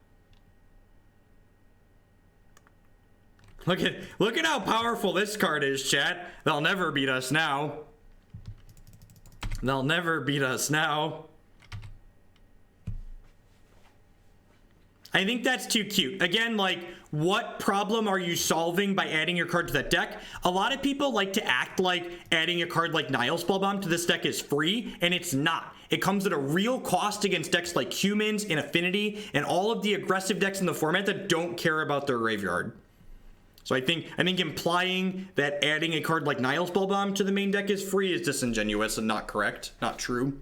look at how powerful this card is, chat. They'll never beat us now. They'll never beat us now. I think that's too cute. Again, like, what problem are you solving by adding your card to that deck? A lot of people like to act like adding a card like Nihil Spellbomb to this deck is free, and it's not. It comes at a real cost against decks like Humans and Affinity and all of the aggressive decks in the format that don't care about their graveyard. So I think implying that adding a card like Nihil Spellbomb to the main deck is free is disingenuous and not correct, not true.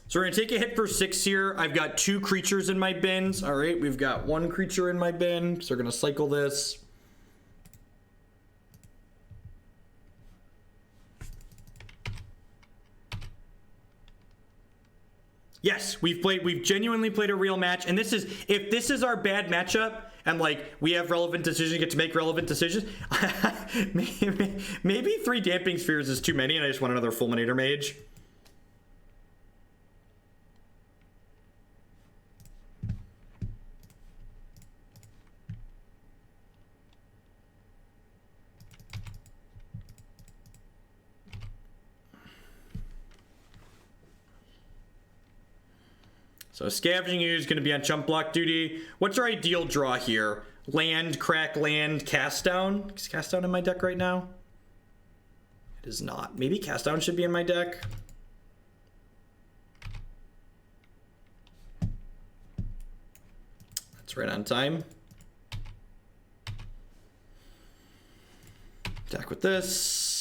So we're gonna take a hit for 6 here. I've got 2 creatures in my bins. All right, we've got 1 creature in my bin. So we're gonna cycle this. Yes, we've genuinely played a real match, and if this is our bad matchup, and like we have relevant decisions, get to make relevant decisions. maybe 3 Damping Spheres is too many, and I just want another Fulminator Mage. So Scavenging Ooze is going to be on chump block duty. What's our ideal draw here? Land, crack, land, cast down. Is cast down in my deck right now? It is not. Maybe cast down should be in my deck. That's right on time. Attack with this.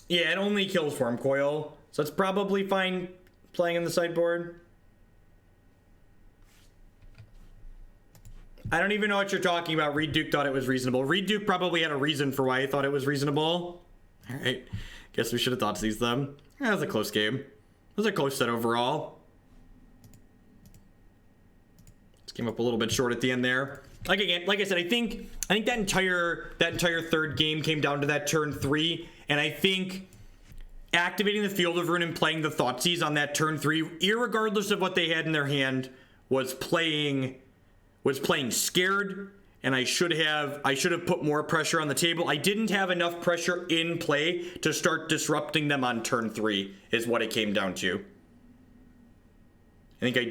Yeah, it only kills Wormcoil, so it's probably fine playing in the sideboard. I don't even know what you're talking about. Reed Duke thought it was reasonable. Reed Duke probably had a reason for why he thought it was reasonable. All right, guess we should have Thoughtseize them. That was a close game. It was a close set overall. Just came up a little bit short at the end there. Like I said, I think that entire third game came down to that turn 3. And I think activating the Field of Ruin and playing the Thoughtseize on that turn 3, irregardless of what they had in their hand, was playing scared, and I should have put more pressure on the table. I didn't have enough pressure in play to start disrupting them on turn 3, is what it came down to. I think I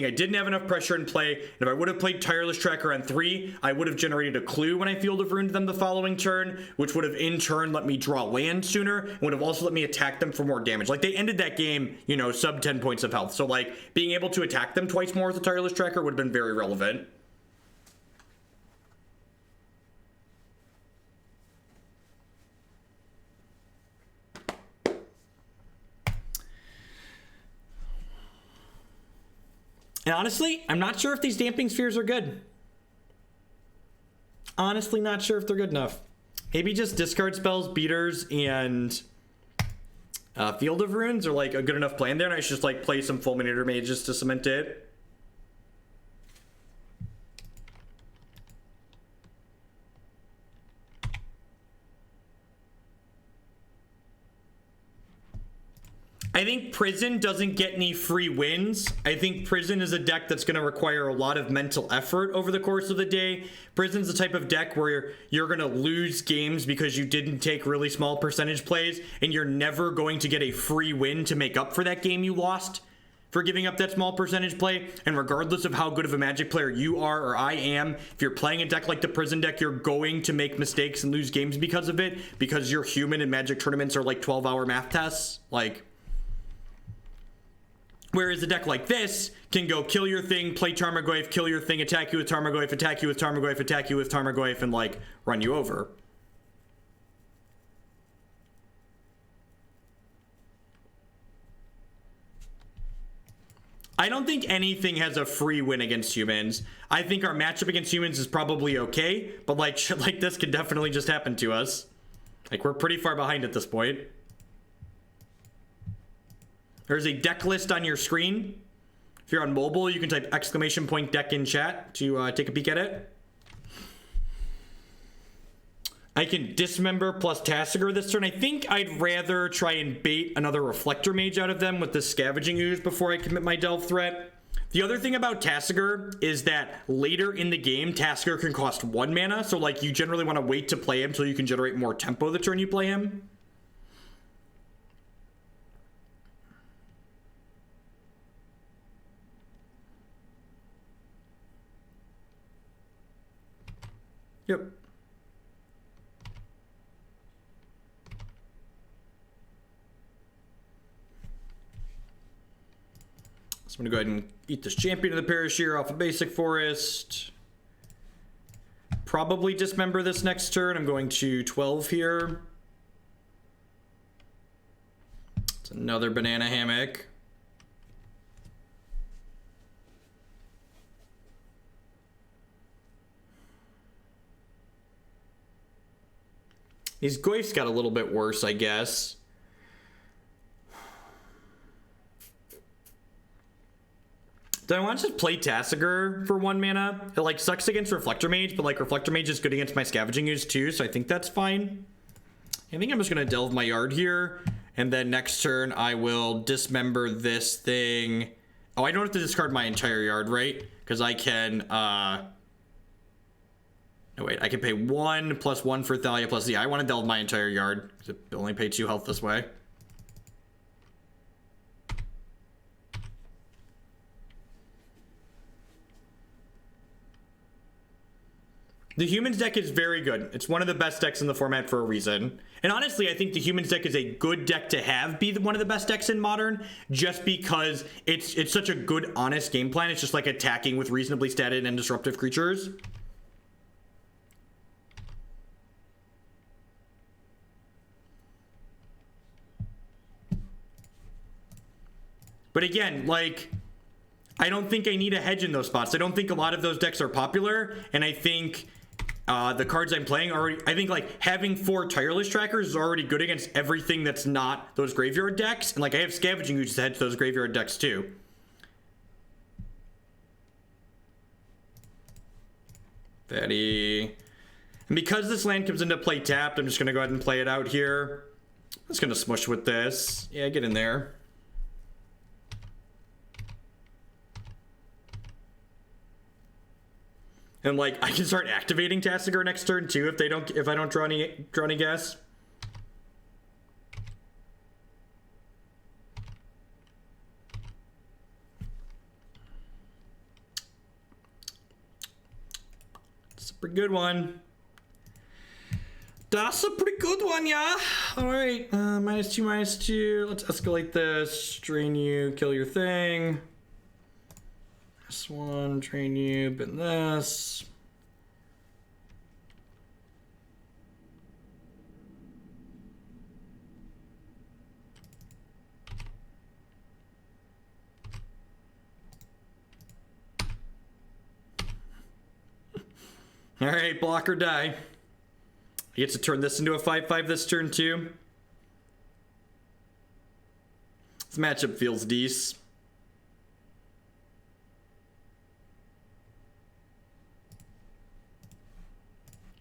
didn't have enough pressure in play, and if I would have played Tireless Tracker on 3, I would have generated a clue when I Field of Ruined them the following turn, which would have in turn let me draw land sooner, and would have also let me attack them for more damage. Like, they ended that game, you know, sub 10 points of health, so like, being able to attack them twice more with the Tireless Tracker would have been very relevant. And honestly, I'm not sure if these Damping Spheres are good. Honestly, not sure if they're good enough. Maybe just discard spells, beaters, and Field of Ruins are like a good enough plan there, and I should just like play some Fulminator Mages to cement it. I think Prison doesn't get any free wins. I think Prison is a deck that's going to require a lot of mental effort over the course of the day. Prison's the type of deck where you're going to lose games because you didn't take really small percentage plays, and you're never going to get a free win to make up for that game you lost for giving up that small percentage play. And regardless of how good of a Magic player you are or I am, if you're playing a deck like the Prison deck, you're going to make mistakes and lose games because of it, because you're human and Magic tournaments are like 12-hour math tests. Like, Whereas a deck like this can go kill your thing, play Tarmogoyf, kill your thing, attack you with Tarmogoyf, attack you with Tarmogoyf, attack you with Tarmogoyf, and like run you over. I don't think anything has a free win against humans. I think our matchup against humans is probably okay, but like shit like this can definitely just happen to us. Like, we're pretty far behind at this point. There's a deck list on your screen. If you're on mobile, you can type !deck in chat to take a peek at it. I can Dismember plus Tasigur this turn. I think I'd rather try and bait another Reflector Mage out of them with this Scavenging Ooze before I commit my Delve threat. The other thing about Tasigur is that later in the game, Tasigur can cost 1 mana. So, like, you generally want to wait to play him so you can generate more tempo the turn you play him. Yep. So I'm going to go ahead and eat this Champion of the Parashir off a basic forest. Probably Dismember this next turn. I'm going to 12 here. It's another Banana Hammock. These Goyfs got a little bit worse, I guess. Do I want to just play Tasigur for 1 mana? It like sucks against Reflector Mage, but like Reflector Mage is good against my Scavenging Ooze too, so I think that's fine. I think I'm just gonna delve my yard here, and then next turn I will Dismember this thing. Oh, I don't have to discard my entire yard, right? Because I can no, wait, I can pay 1 plus 1 for Thalia plus Z. I want to delve my entire yard, because I only pay 2 health this way. The Humans deck is very good. It's one of the best decks in the format for a reason. And honestly, I think the Humans deck is a good deck to have be one of the best decks in Modern, just because it's such a good, honest game plan. It's just like attacking with reasonably statted and disruptive creatures. But again, like, I don't think I need a hedge in those spots. I don't think a lot of those decks are popular, and I think the cards I'm playing already, I think like having 4 Tireless Trackers is already good against everything that's not those graveyard decks, and like I have Scavenging Ooze to hedge those graveyard decks too. Fatty. And because this land comes into play tapped, I'm just gonna go ahead and play it out here. I'm just gonna smush with this. Yeah, get in there. And like I can start activating Tasigur next turn too if I don't draw any gas. It's a pretty good one. That's a pretty good one, yeah. All right, -2/-2. Let's escalate this. Drain you, kill your thing. This one, train you, but this. All right, block or die. I get to turn this into a 5/5 this turn too. This matchup feels decent.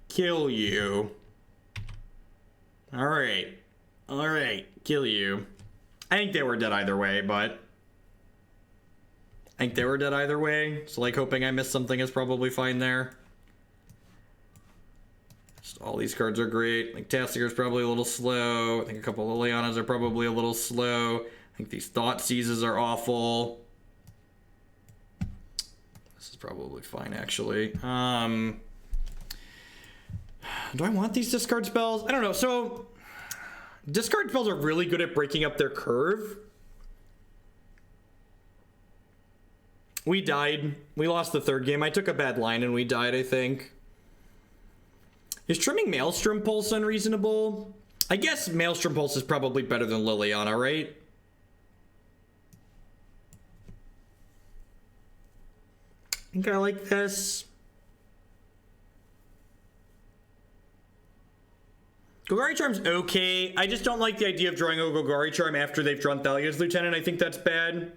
Kill you. All right, kill you. I think they were dead either way, but I think they were dead either way. So like hoping I missed something is probably fine there. Just all these cards are great. Like Tasigur's probably a little slow. I think a couple of Lilianas are probably a little slow. I think these Thoughtseizes are awful. This is probably fine actually. Do I want these discard spells? I don't know. So discard spells are really good at breaking up their curve. We died. We lost the third game. I took a bad line and we died, I think. Is trimming Maelstrom Pulse unreasonable? I guess Maelstrom Pulse is probably better than Liliana, right? I think I like this. Golgari Charm's okay. I just don't like the idea of drawing a Golgari Charm after they've drawn Thalia's Lieutenant. I think that's bad.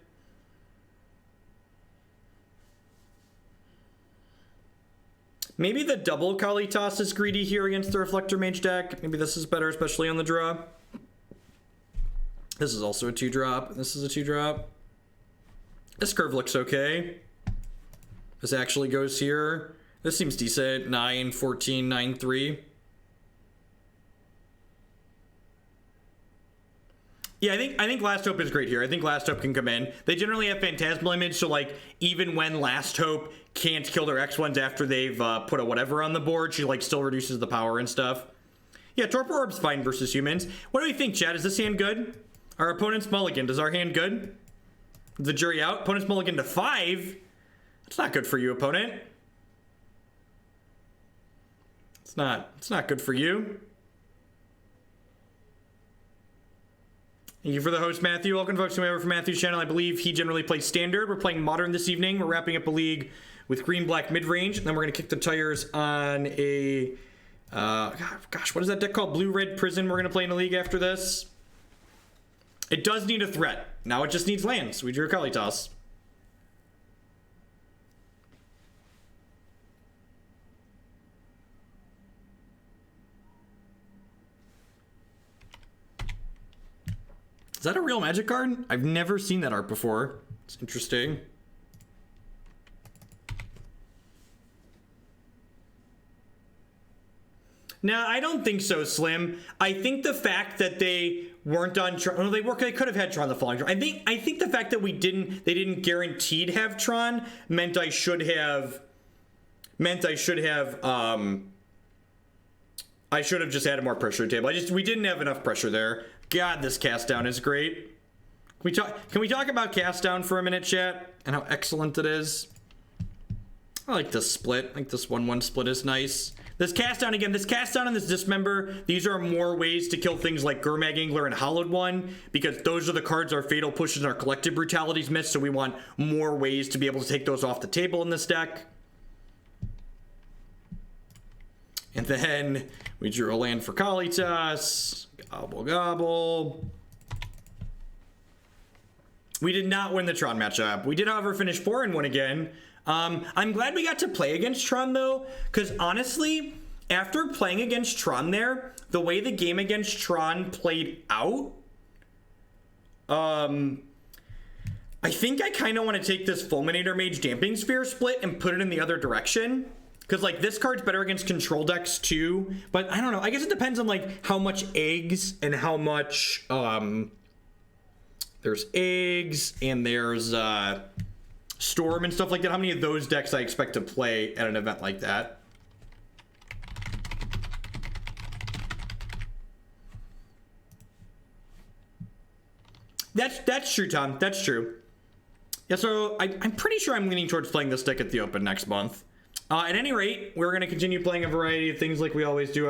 Maybe the double Kalitas is greedy here against the Reflector Mage deck. Maybe this is better, especially on the draw. This is also a 2-drop. This is a 2-drop. This curve looks okay. This actually goes here. This seems decent. 9, 14, 9, 3. Yeah, I think Last Hope is great here. I think Last Hope can come in. They generally have Phantasmal Image, so like even when Last Hope can't kill their X1s after they've put a whatever on the board, she like still reduces the power and stuff. Yeah, Torpor Orb's fine versus humans. What do we think, Chad? Is this hand good? Our opponent's mulligan. Does our hand good? The jury out. Opponent's mulligan to 5. That's not good for you, opponent. It's not good for you. Thank you for the host, Matthew. Welcome, folks, over from Matthew's channel. I believe he generally plays Standard. We're playing Modern this evening. We're wrapping up a league with green-black mid-range. And then we're going to kick the tires on a... gosh, what is that deck called? Blue-Red Prison. We're going to play in a league after this. It does need a threat. Now it just needs lands. We drew Kalitas. Is that a real Magic card? I've never seen that art before. It's interesting. No, I don't think so, Slim. I think the fact that they weren't on Tron, well, they could have had Tron the following Tron. I think the fact that they didn't guaranteed have Tron meant I should have just added more pressure to the table. We didn't have enough pressure there. God, this cast down is great. Can we talk about cast down for a minute, chat? And how excellent it is? I like this split. I think this 1/1 split is nice. This cast down again, this cast down and this Dismember, these are more ways to kill things like Gurmag Angler and Hollowed One, because those are the cards our Fatal Pushes and our Collective Brutalities miss, so we want more ways to be able to take those off the table in this deck. And then we drew a land for Kalitas. Gobble, gobble. We did not win the Tron matchup. We did, however, finish 4-1 again. I'm glad we got to play against Tron, though, because honestly, after playing against Tron there, the way the game against Tron played out, I think I kind of want to take this Fulminator Mage Damping Sphere split and put it in the other direction. Because, like, this card's better against control decks, too. But, I don't know. I guess it depends on, like, how much eggs and how much, there's eggs and there's, Storm and stuff like that. How many of those decks I expect to play at an event like that. That's true, Tom. That's true. Yeah, so I'm pretty sure I'm leaning towards playing this deck at the Open next month. At any rate, we're going to continue playing a variety of things like we always do.